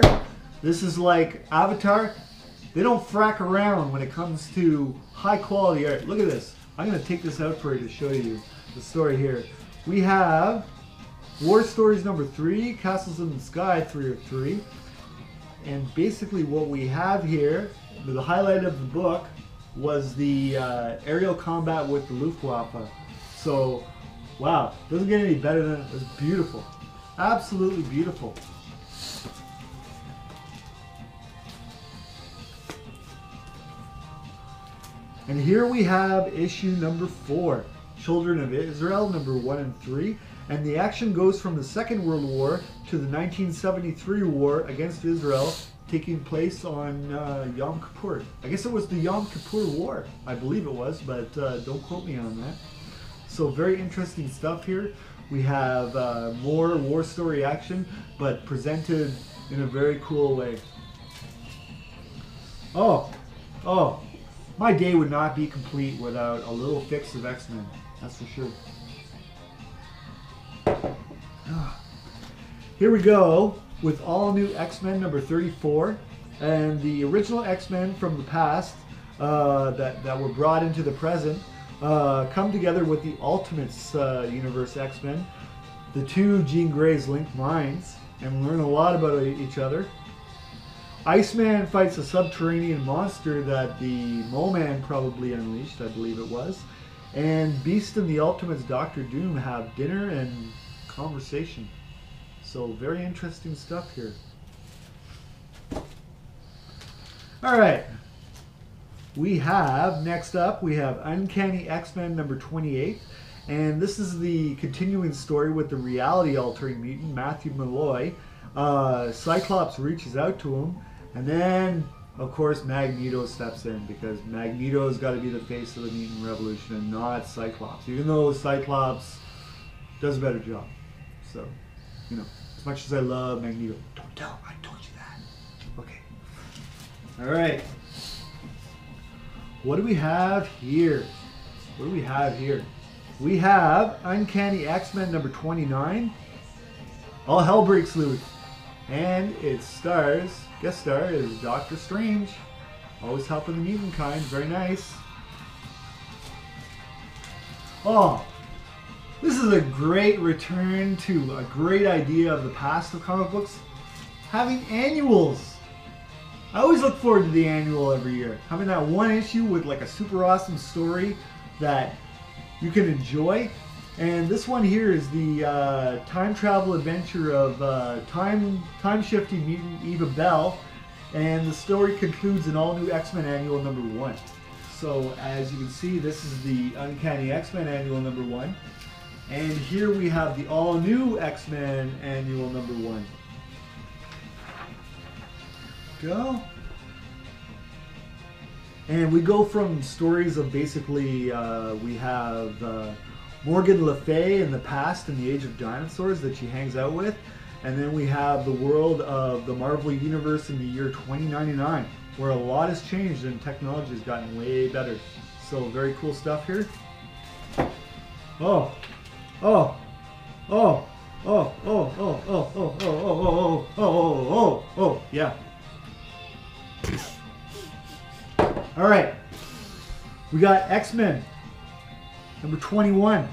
this is like Avatar. They don't frack around when it comes to high quality art. Look at this. I'm going to take this out for you to show you the story here. We have War Stories number 3, Castles in the Sky 3 of 3. And basically what we have here, the highlight of the book, was the aerial combat with the Luftwaffe. So, wow, doesn't get any better than it. It's beautiful. Absolutely beautiful. And here we have issue number 4, Children of Israel, number 1 and 3. And the action goes from the Second World War to the 1973 war against Israel, taking place on Yom Kippur. I guess it was the Yom Kippur War. I believe it was, but don't quote me on that. So very interesting stuff here. We have more war story action, but presented in a very cool way. Oh, my day would not be complete without a little fix of X-Men. That's for sure. Here we go with all new X-Men number 34, and the original X-Men from the past that were brought into the present come together with the Ultimates Universe X-Men. The 2 Jean Greys link minds and learn a lot about each other. Iceman fights a subterranean monster that the Mole-Man probably unleashed, I believe it was. And Beast and the Ultimates Doctor Doom have dinner and conversation. So very interesting stuff here. All right. We have, next up, we have Uncanny X-Men number 28. And this is the continuing story with the reality-altering mutant, Matthew Malloy. Cyclops reaches out to him. And then, of course, Magneto steps in because Magneto's got to be the face of the mutant revolution and not Cyclops. Even though Cyclops does a better job. So, you know, as much as I love Magneto, don't tell him I told you that. Okay. All right. What do we have here? What do we have here? We have Uncanny X-Men number 29. All hell breaks loose. And it stars, guest star is Doctor Strange. Always helping the mutant kind. Very nice. Oh, this is a great return to a great idea of the past of comic books. Having annuals. I always look forward to the annual every year. Having that one issue with like a super awesome story that you can enjoy. And this one here is the time travel adventure of time-shifting mutant Eva Bell. And the story concludes in all new X-Men annual number 1. So as you can see, this is the Uncanny X-Men annual number 1. And here we have the all new X-Men annual number 1. Go. And we go from stories of basically, we have Morgan Le Fay in the past, in the age of dinosaurs that she hangs out with. And then we have the world of the Marvel Universe in the year 2099, where a lot has changed and technology has gotten way better. So very cool stuff here. Oh, oh, oh, oh, oh, oh, oh, oh, oh, oh, oh, oh, oh, oh, yeah. All right, we got X-Men number 21.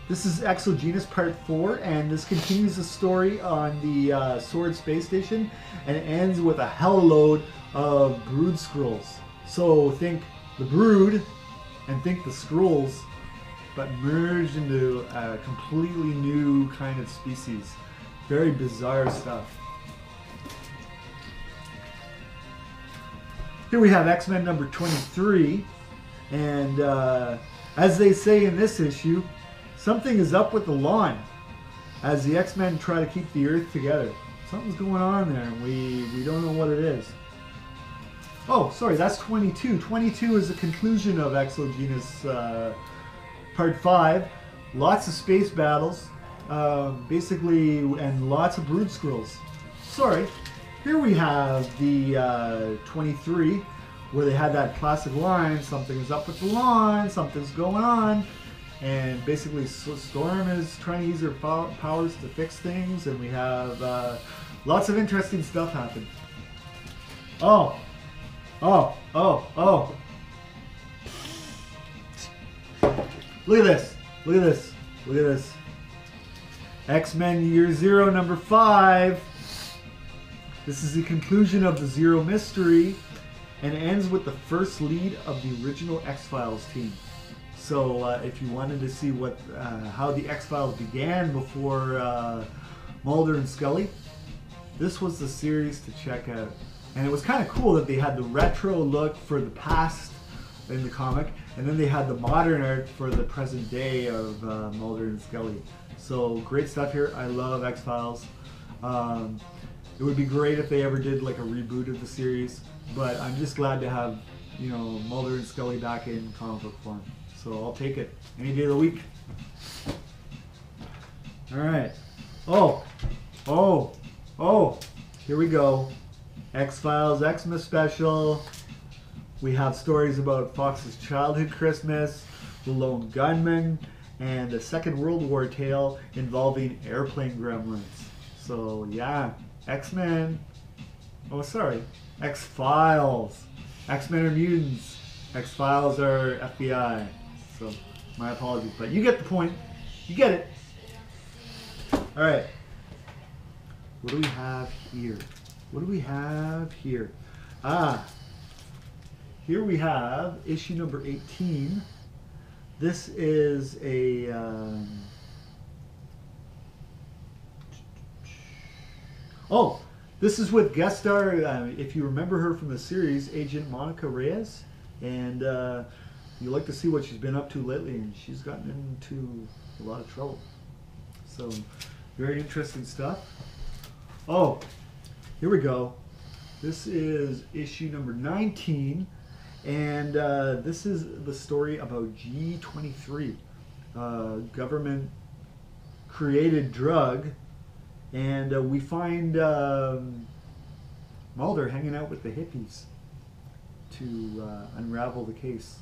This is Exogenous Part 4, and this continues the story on the Sword Space Station, and it ends with a hell load of Brood Skrulls. So think the Brood and think the Skrulls, but merged into a completely new kind of species. Very bizarre stuff. Here we have X-Men number 23, and as they say in this issue, something is up with the lawn as the X-Men try to keep the Earth together. Something's going on there, and we don't know what it is. Oh, sorry, that's 22. 22 is the conclusion of Exogenous Part 5. Lots of space battles, basically, and lots of Brood Skrulls. Sorry. Here we have the 23, where they had that classic line, something's up with the lawn, something's going on. And basically Storm is trying to use her powers to fix things, and we have lots of interesting stuff happen. Oh, oh, oh, oh. Look at this, look at this, look at this. X-Men Year Zero number 5. This is the conclusion of the Zero Mystery, and ends with the first lead of the original X-Files team. So if you wanted to see what how the X-Files began before Mulder and Scully, this was the series to check out. And it was kind of cool that they had the retro look for the past in the comic, and then they had the modern art for the present day of Mulder and Scully. So great stuff here. I love X-Files. It would be great if they ever did like a reboot of the series, but I'm just glad to have, you know, Mulder and Scully back in comic book form. So I'll take it any day of the week. All right. Oh, oh, oh, here we go. X-Files Xmas special. We have stories about Fox's childhood Christmas, the Lone Gunman, and a Second World War tale involving airplane gremlins. So yeah, X-Men. Oh, sorry. X-Files. X-Men are mutants. X-Files are FBI. So my apologies, but you get the point. You get it. All right. What do we have here? What do we have here? Here we have issue number 18. This is a This is with guest star, if you remember her from the series, Agent Monica Reyes. And you like to see what she's been up to lately, and she's gotten into a lot of trouble. So, very interesting stuff. Oh, here we go. This is issue number 19, and this is the story about G23, government created drug, and we find Mulder hanging out with the hippies to unravel the case.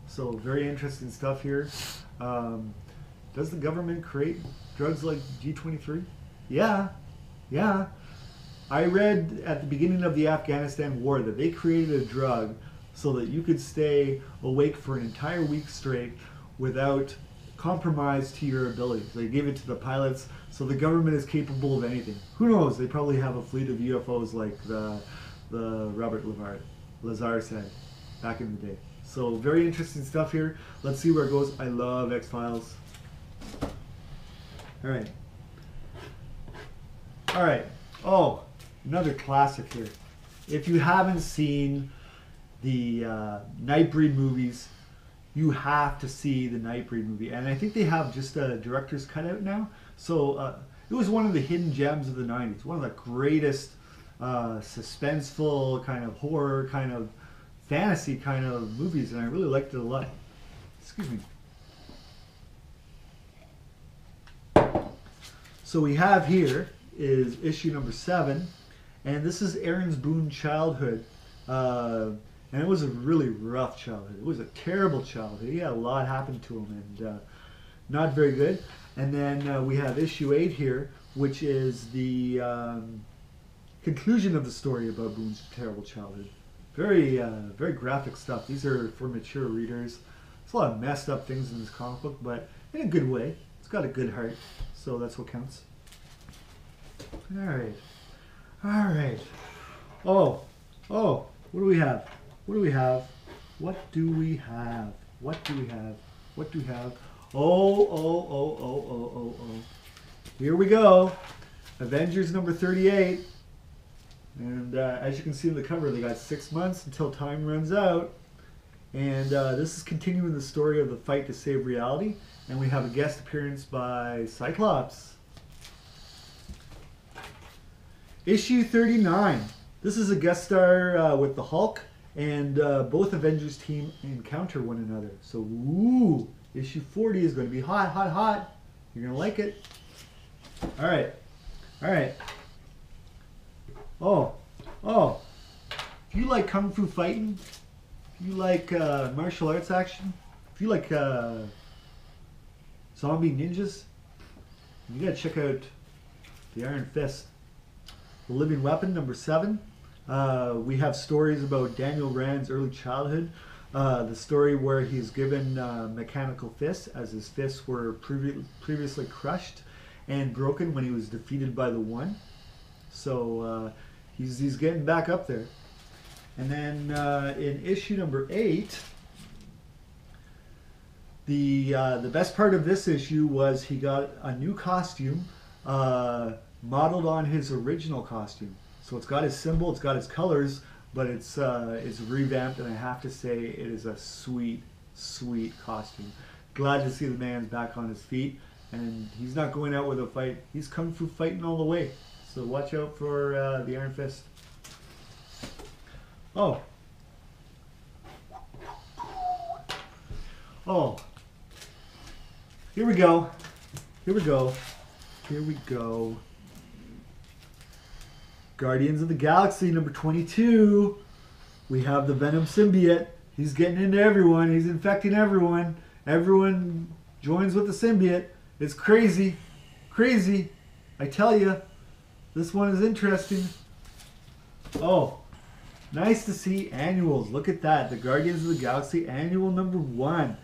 So very interesting stuff here. Does the government create drugs like G23? Yeah. I read at the beginning of the Afghanistan war that they created a drug so that you could stay awake for an entire week straight without compromise to your abilities. They gave it to the pilots, so the government is capable of anything. Who knows? They probably have a fleet of UFOs like the Robert Lazar said back in the day. So very interesting stuff here. Let's see where it goes. I love X-Files. All right. Oh, another classic here. If you haven't seen the Nightbreed movies, you have to see the Nightbreed movie. And I think they have just a director's cutout now. So it was one of the hidden gems of the 90s. One of the greatest suspenseful, kind of horror, kind of fantasy kind of movies. And I really liked it a lot. Excuse me. So we have here is issue number 7. And this is Aaron's Boone childhood. And it was a really rough childhood. It was a terrible childhood. He had a lot happen to him, and not very good. And then we have issue 8 here, which is the conclusion of the story about Boone's terrible childhood. Very, very graphic stuff. These are for mature readers. There's a lot of messed up things in this comic book, but in a good way. It's got a good heart, so that's what counts. All right. Oh, what do we have? What do we have? Oh. Here we go. Avengers number 38. And as you can see in the cover, they got 6 months until time runs out. And this is continuing the story of the fight to save reality. And we have a guest appearance by Cyclops. Issue 39. This is a guest star with the Hulk. And both Avengers team encounter one another. So, ooh, issue 40 is going to be hot. You're going to like it. All right. Oh. If you like kung fu fighting, if you like martial arts action, if you like zombie ninjas, you got to check out the Iron Fist. The Living Weapon, number 7. We have stories about Daniel Rand's early childhood. The story where he's given mechanical fists, as his fists were previously crushed and broken when he was defeated by the One. So he's getting back up there. And then in issue number 8, the best part of this issue was he got a new costume modeled on his original costume. So it's got his symbol, it's got his colors, but it's revamped, and I have to say it is a sweet costume. Glad to see the man's back on his feet, and he's not going out with a fight. He's kung fu fighting all the way. So watch out for the Iron Fist. Oh. Here we go. Guardians of the Galaxy number 22. We have the Venom symbiote. He's getting into everyone. He's infecting everyone. Everyone joins with the symbiote. It's crazy. I tell you, this one is interesting. Oh, nice to see annuals. Look at that. The Guardians of the Galaxy annual number 1.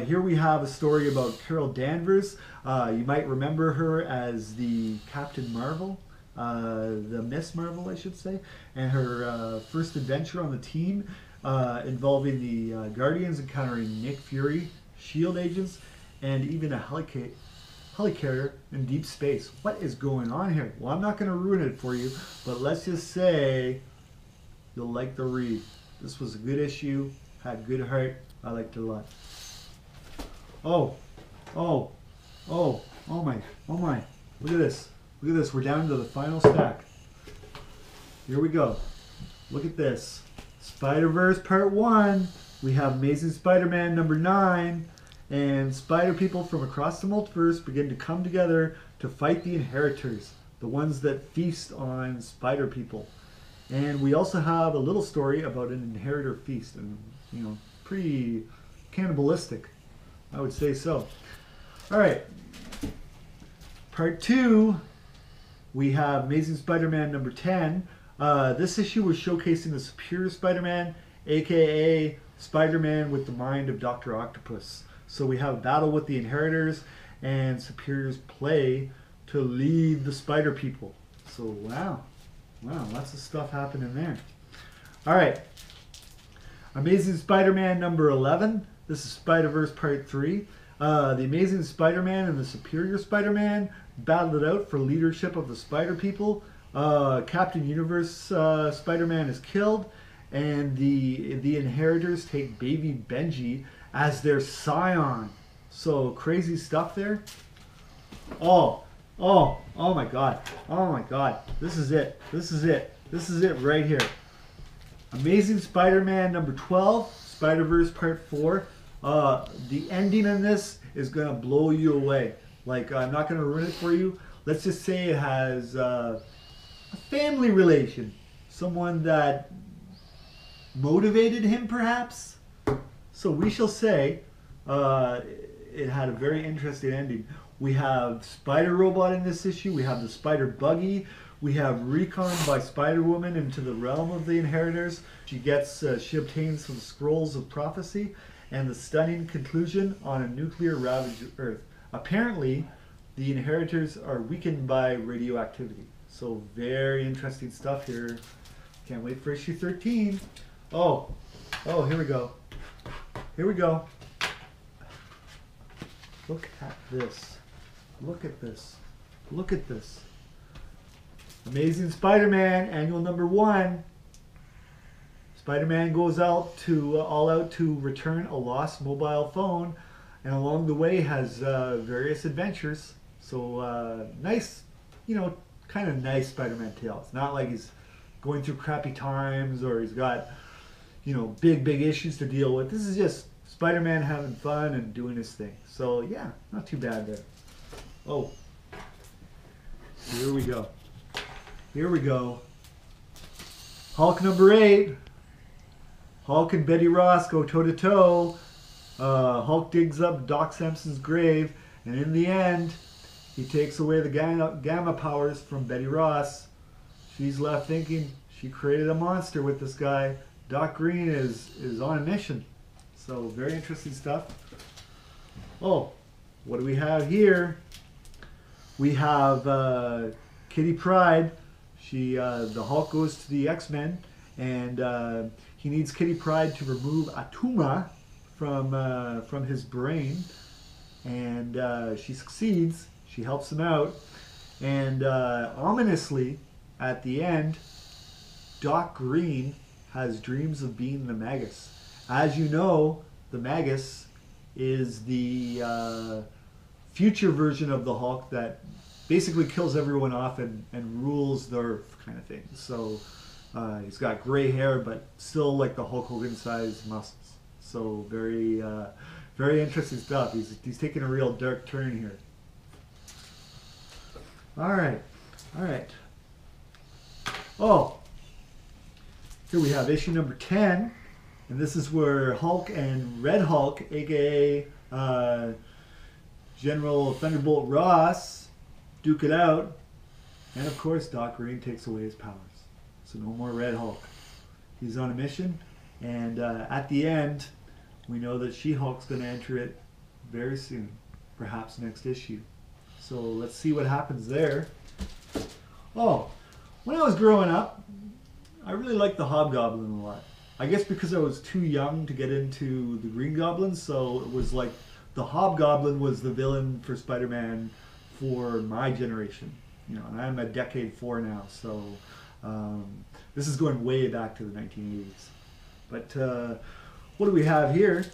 Here we have a story about Carol Danvers. You might remember her as the Captain Marvel. The Miss Marvel, I should say, and her first adventure on the team involving the Guardians encountering Nick Fury, S.H.I.E.L.D. agents, and even a helicarrier in deep space. What is going on here? Well, I'm not going to ruin it for you, but let's just say you'll like the read. This was a good issue, had good heart. I liked it a lot. Oh, oh, oh, oh my, oh my. Look at this. Look at this. We're down to the final stack. Here we go. Look at this. Spider-Verse Part 1. We have Amazing Spider-Man number 9. And spider people from across the multiverse begin to come together to fight the inheritors, the ones that feast on spider people. And we also have a little story about an inheritor feast, and you know, pretty cannibalistic, I would say so. All right, Part 2, we have Amazing Spider-Man number 10. This issue was showcasing the Superior Spider-Man, aka Spider-Man with the mind of Dr. Octopus. So we have a battle with the inheritors, and Superior's play to lead the spider people. So wow, lots of stuff happening there. All right, Amazing Spider-Man number 11. This is Spider-Verse Part 3. The Amazing Spider-Man and the Superior Spider-Man battled it out for leadership of the spider people. Captain Universe Spider-Man is killed, and the inheritors take baby Benji as their scion. So crazy stuff there. Oh my god. Oh my god. This is it. This is it. This is it right here. Amazing Spider-Man number 12, Spider-Verse Part 4. The ending in this is going to blow you away. Like, I'm not going to ruin it for you. Let's just say it has a family relation. Someone that motivated him, perhaps. So we shall say it had a very interesting ending. We have Spider Robot in this issue. We have the Spider Buggy. We have Recon by Spider-Woman into the realm of the inheritors. She obtains some scrolls of prophecy, and the stunning conclusion on a nuclear ravaged Earth. Apparently, the inheritors are weakened by radioactivity. So very interesting stuff here. Can't wait for issue 13. Oh, here we go. Here we go. Look at this. Look at this. Look at this. Amazing Spider-Man, annual number 1. Spider-Man goes all out to return a lost mobile phone, and along the way has various adventures. So nice, you know, kind of nice Spider-Man tale. It's not like he's going through crappy times or he's got, you know, big issues to deal with. This is just Spider-Man having fun and doing his thing. So yeah, not too bad there. Oh, here we go. Here we go. Hulk number 8. Hulk and Betty Ross go toe-to-toe. Hulk digs up Doc Samson's grave, and in the end, he takes away the gamma powers from Betty Ross. She's left thinking she created a monster with this guy. Doc Green is on a mission. So very interesting stuff. Oh, what do we have here? We have Kitty Pryde. The Hulk goes to the X-Men, and he needs Kitty Pryde to remove a tumor from his brain, and she succeeds. She helps him out, and ominously, at the end, Doc Green has dreams of being the Magus. As you know, the Magus is the future version of the Hulk that basically kills everyone off and rules the Earth, kind of thing. So he's got gray hair, but still like the Hulk Hogan sized muscles. So very interesting stuff. He's taking a real dark turn here. All right. Oh, here we have issue number 10, and this is where Hulk and Red Hulk, aka General Thunderbolt Ross, duke it out, and of course Doc Green takes away his powers. So no more Red Hulk. He's on a mission, and at the end, we know that She-Hulk's going to enter it very soon, perhaps next issue. So let's see what happens there. Oh, when I was growing up, I really liked the Hobgoblin a lot. I guess because I was too young to get into the Green Goblin, so it was like the Hobgoblin was the villain for Spider-Man for my generation. And I'm a decade 4 now, so this is going way back to the 1980s. But what do we have here?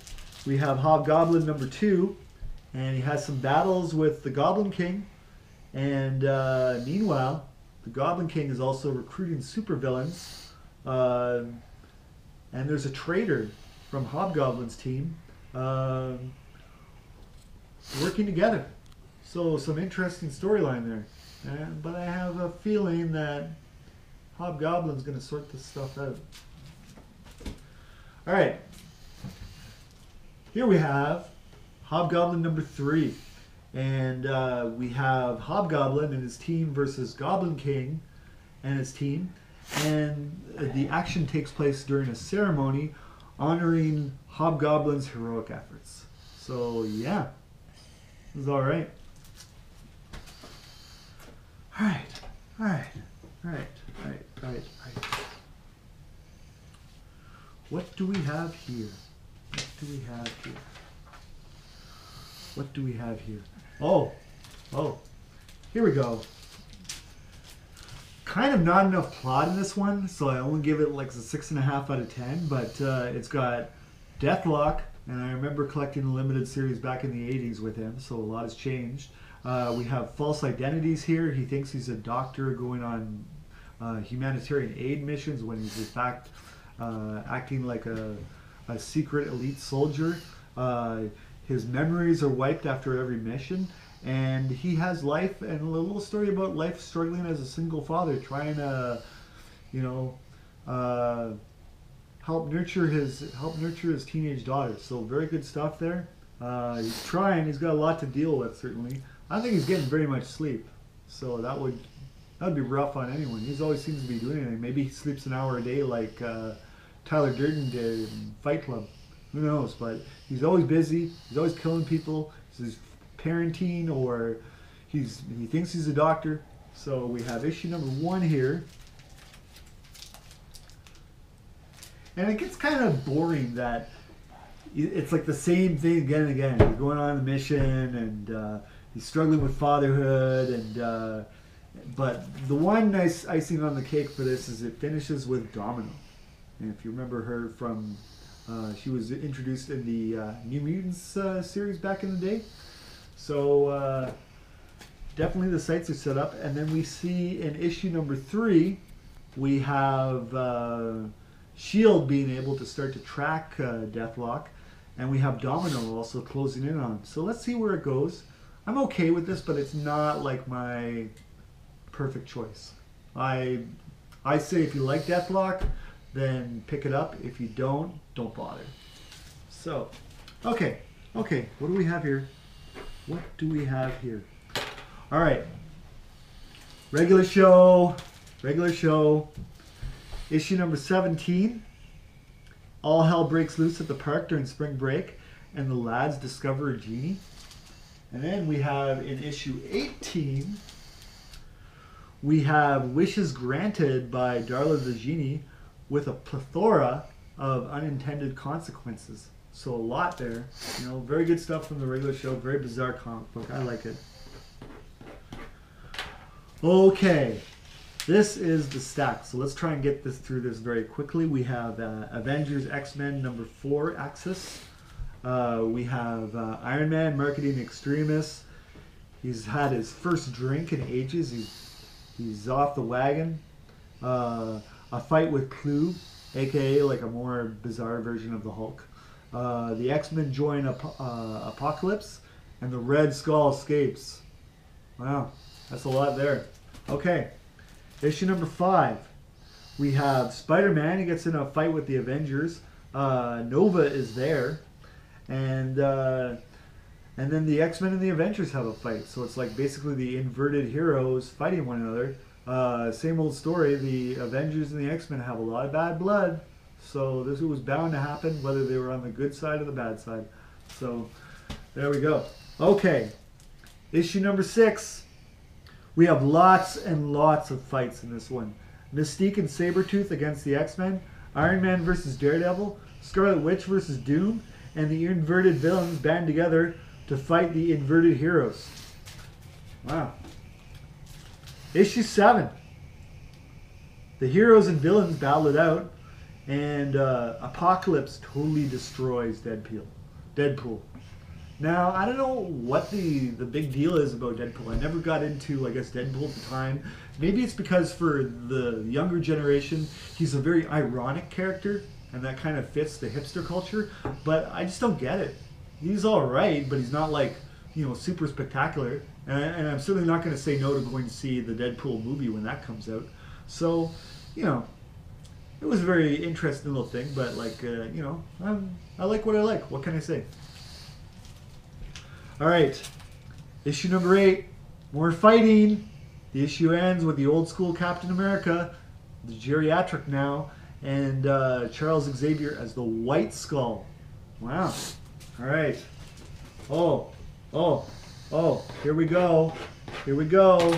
We have Hobgoblin number 2, and he has some battles with the Goblin King. And meanwhile, the Goblin King is also recruiting supervillains. And there's a traitor from Hobgoblin's team working together. So some interesting storyline there. But I have a feeling that Hobgoblin's going to sort this stuff out. Alright. Here we have Hobgoblin number 3. And we have Hobgoblin and his team versus Goblin King and his team. And the action takes place during a ceremony honoring Hobgoblin's heroic efforts. So yeah, this is alright. Alright. What do we have here? What do we have here? Oh, here we go. Kind of not enough plot in this one, so I only give it like a 6.5 out of 10, but it's got Deathlock, and I remember collecting the limited series back in the 80s with him, so a lot has changed. We have false identities here. He thinks he's a doctor going on humanitarian aid missions when he's in fact acting like a secret elite soldier. His memories are wiped after every mission, and he has life and a little story about life struggling as a single father, trying to, help nurture his teenage daughter. So very good stuff there. He's trying. He's got a lot to deal with, certainly. I don't think he's getting very much sleep, so that would be rough on anyone. He always seems to be doing anything. Maybe he sleeps an hour a day like Tyler Durden did in Fight Club. Who knows? But he's always busy. He's always killing people. He's parenting, or he thinks he's a doctor. So we have issue number 1 here. And it gets kind of boring that it's like the same thing again and again. He's going on a mission, and he's struggling with fatherhood, and but the one nice icing on the cake for this is it finishes with Domino. And if you remember her from, she was introduced in the New Mutants series back in the day. So definitely the sights are set up. And then we see in issue number 3, we have S.H.I.E.L.D. being able to start to track Deathlock. And we have Domino also closing in on him. So let's see where it goes. I'm okay with this, but it's not like my perfect choice. I say if you like Deathlock, then pick it up. If you don't bother. So, okay. What do we have here? All right. Regular show. Issue number 17. All hell breaks loose at the park during spring break, and the lads discover a genie. And then we have in issue 18, we have wishes granted by Darryl the genie with a plethora of unintended consequences. So a lot there. Very good stuff from the regular show. Very bizarre comic book. I like it. Okay. This is the stack. So let's try and get through this very quickly. We have Avengers X-Men number 4 Axis. We have Iron Man Marketing Extremis. He's had his first drink in ages. He's off the wagon. A fight with Clue, aka like a more bizarre version of the Hulk. The X-Men join Apocalypse, and the Red Skull escapes. Wow, that's a lot there. Okay, issue number 5. We have Spider-Man. He gets in a fight with the Avengers. Nova is there. And then the X-Men and the Avengers have a fight. So it's like basically the inverted heroes fighting one another. Same old story. The Avengers and the X-Men have a lot of bad blood. So this was bound to happen, whether they were on the good side or the bad side. So there we go. Okay. Issue number 6. We have lots and lots of fights in this one. Mystique and Sabretooth against the X-Men. Iron Man versus Daredevil. Scarlet Witch versus Doom. And the inverted villains band together to fight the inverted heroes. Wow. Issue 7. The heroes and villains battle it out, and Apocalypse totally destroys Deadpool. Now, I don't know what the big deal is about Deadpool. I never got into, I guess, Deadpool at the time. Maybe it's because for the younger generation, he's a very ironic character, and that kind of fits the hipster culture, but I just don't get it. He's all right, but he's not like, you know, super spectacular. And I'm certainly not going to say no to going to see the Deadpool movie when that comes out. So, you know, it was a very interesting little thing, but like, you know, I like what I like. What can I say? All right, issue number 8, more fighting. The issue ends with the old school Captain America, the geriatric now, and Charles Xavier as the White Skull. Wow. All right. Oh, here we go. Here we go.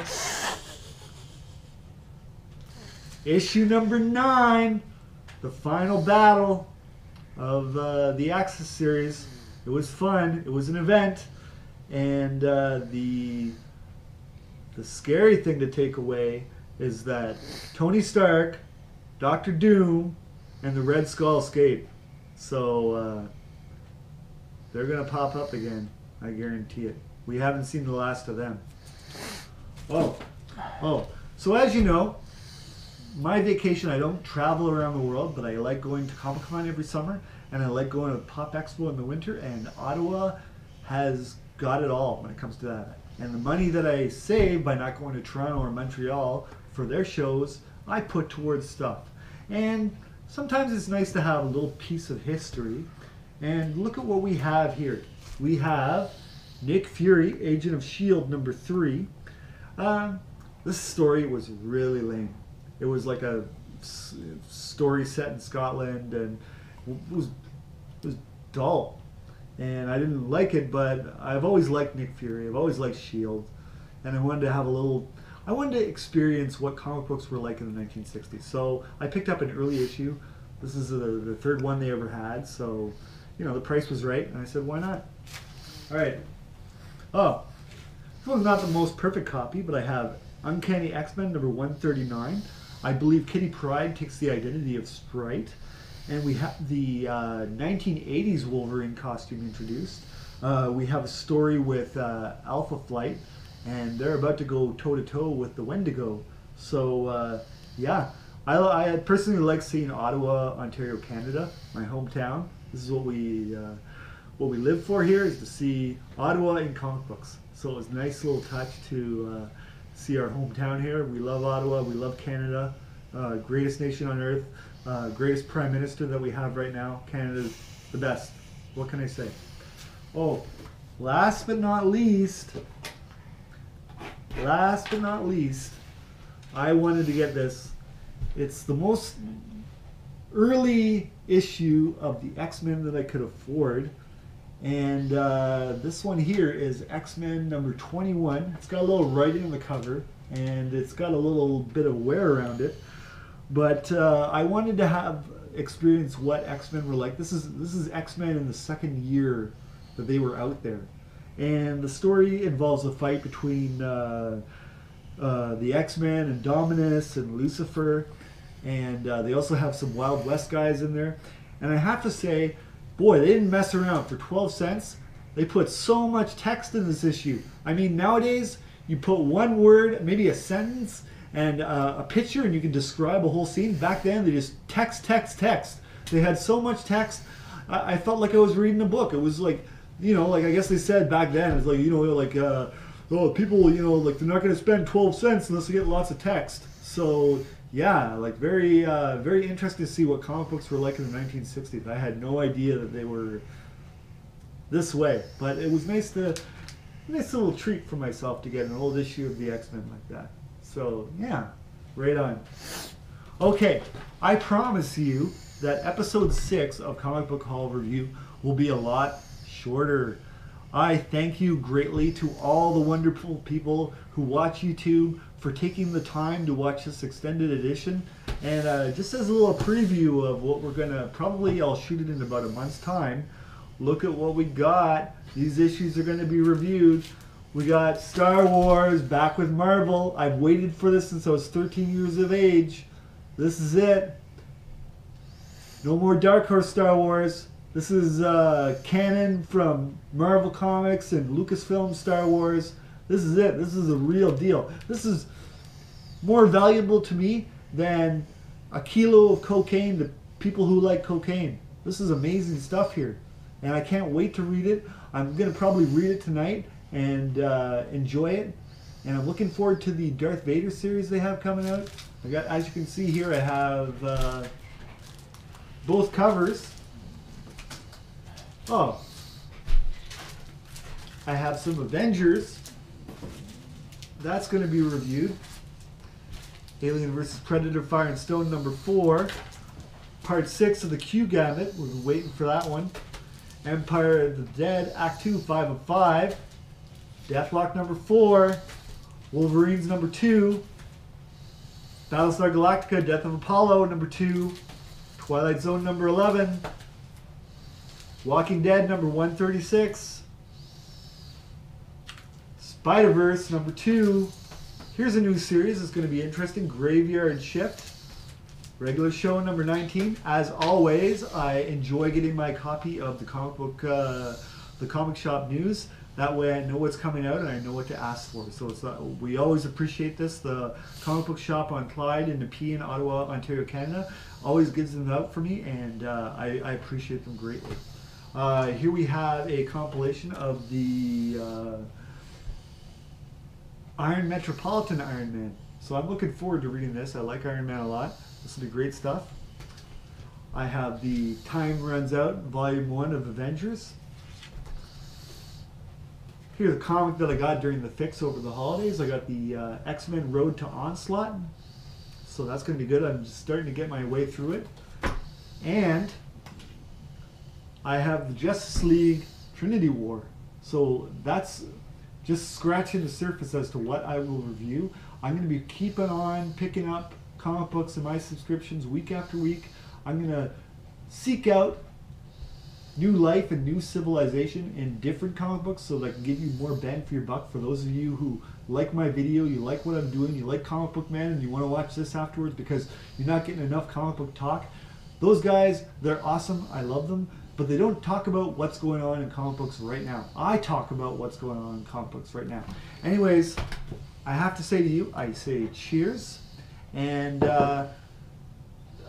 Issue number 9, the final battle of the Axis series. It was fun. It was an event. And the scary thing to take away is that Tony Stark, Doctor Doom, and the Red Skull escape. So they're going to pop up again. I guarantee it. We haven't seen the last of them. So as you know, my vacation, I don't travel around the world, but I like going to Comic-Con every summer, and I like going to Pop Expo in the winter, and Ottawa has got it all when it comes to that. And the money that I save by not going to Toronto or Montreal for their shows, I put towards stuff. And sometimes it's nice to have a little piece of history. And look at what we have here. We have Nick Fury, Agent of S.H.I.E.L.D. number 3. This story was really lame. It was like a story set in Scotland, and it was dull. And I didn't like it, but I've always liked Nick Fury. I've always liked S.H.I.E.L.D. And I wanted to have I wanted to experience what comic books were like in the 1960s. So I picked up an early issue. This is the third one they ever had. So, you know, the price was right. And I said, why not? All right. Oh, this one's not the most perfect copy, but I have Uncanny X-Men number 139. I believe Kitty Pryde takes the identity of Sprite. And we have the 1980s Wolverine costume introduced. We have a story with Alpha Flight, and they're about to go toe-to-toe with the Wendigo. So, yeah. I personally like seeing Ottawa, Ontario, Canada, my hometown. This is what we live for here, is to see Ottawa in comic books. So it was a nice little touch to see our hometown here. We love Ottawa. We love Canada. Greatest nation on earth. Greatest prime minister that we have right now. Canada's the best. What can I say? Oh, last but not least, I wanted to get this. It's the most early issue of the X-Men that I could afford. And this one here is X-Men number 21. It's got a little writing on the cover, and it's got a little bit of wear around it. But I wanted to experience what X-Men were like. This is X-Men in the second year that they were out there. And the story involves a fight between the X-Men and Dominus and Lucifer. And they also have some Wild West guys in there. And I have to say, boy, they didn't mess around. For 12 cents, they put so much text in this issue. I mean, nowadays, you put one word, maybe a sentence, and a picture, and you can describe a whole scene. Back then, they just text. They had so much text, I felt like I was reading a book. It was like, you know, like I guess they said back then, it's like, you know, like, oh, people, you know, like they're not going to spend 12 cents unless they get lots of text. So, yeah, like very interesting to see what comic books were like in the 1960s. I had no idea that they were this way, but it was nice little treat for myself to get an old issue of the X-Men like that. So, yeah, right on. Okay, I promise you that episode 6 of Comic Book Haul Review will be a lot shorter. I thank you greatly to all the wonderful people who watch YouTube for taking the time to watch this extended edition. And just as a little preview of what we're going to, probably I'll shoot it in about a month's time. Look at what we got. These issues are going to be reviewed. We got Star Wars back with Marvel. I've waited for this since I was 13 years of age. This is it. No more Dark Horse Star Wars. This is canon from Marvel Comics and Lucasfilm Star Wars. This is it. This is a real deal. This is more valuable to me than a kilo of cocaine to people who like cocaine. This is amazing stuff here. And I can't wait to read it. I'm going to probably read it tonight and enjoy it. And I'm looking forward to the Darth Vader series they have coming out. I got, as you can see here, I have both covers. Oh, I have some Avengers. That's going to be reviewed. Alien vs. Predator Fire and Stone #4. Part 6 of the Q Gamut. We're waiting for that one. Empire of the Dead, Act 2, 5 of 5. Deathlock #4. Wolverines #2. Battlestar Galactica, Death of Apollo #2. Twilight Zone #11. Walking Dead #136. Spider-Verse #2. Here's a new series. It's going to be interesting. Graveyard Shift. Regular show #19. As always, I enjoy getting my copy of the comic shop news. That way I know what's coming out and I know what to ask for. So it's, we always appreciate this. The comic book shop on Clyde in Nepean in Ottawa, Ontario, Canada always gives them out for me, and I appreciate them greatly. Here we have a compilation of the Iron Metropolitan Iron Man. So I'm looking forward to reading this. I like Iron Man a lot. This will be great stuff. I have the Time Runs Out, Volume 1 of Avengers. Here's a comic that I got during the fix over the holidays. I got the X-Men Road to Onslaught. So that's going to be good. I'm just starting to get my way through it. And I have the Justice League Trinity War. So that's just scratching the surface as to what I will review. I'm going to be keeping on picking up comic books in my subscriptions week after week. I'm going to seek out new life and new civilization in different comic books so that I can give you more bang for your buck. For those of you who like my video, you like what I'm doing, you like Comic Book Man, and you want to watch this afterwards because you're not getting enough comic book talk, those guys, they're awesome. I love them. But they don't talk about what's going on in comic books right now. I talk about what's going on in comic books right now. Anyways, I have to say to you, I say cheers. And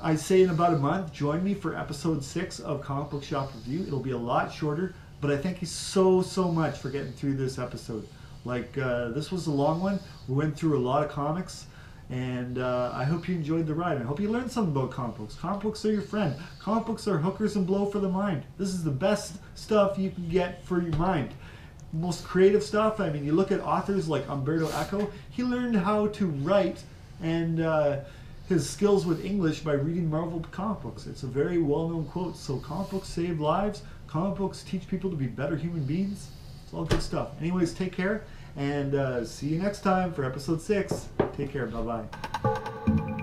I say in about a month, join me for episode 6 of Comic Book Shop Review. It'll be a lot shorter, but I thank you so much for getting through this episode. Like, this was a long one. We went through a lot of comics, and I hope you enjoyed the ride. I hope you learned something about comic books. Comic books are your friend. Comic books are hookers and blow for the mind. This is the best stuff you can get for your mind. Most creative stuff. I mean, you look at authors like Umberto Eco. He learned how to write and his skills with English by reading Marvel comic books. It's a very well-known quote. So comic books save lives. Comic books teach people to be better human beings. It's all good stuff. Anyways, take care, and see you next time for episode 6. Take care. Bye-bye.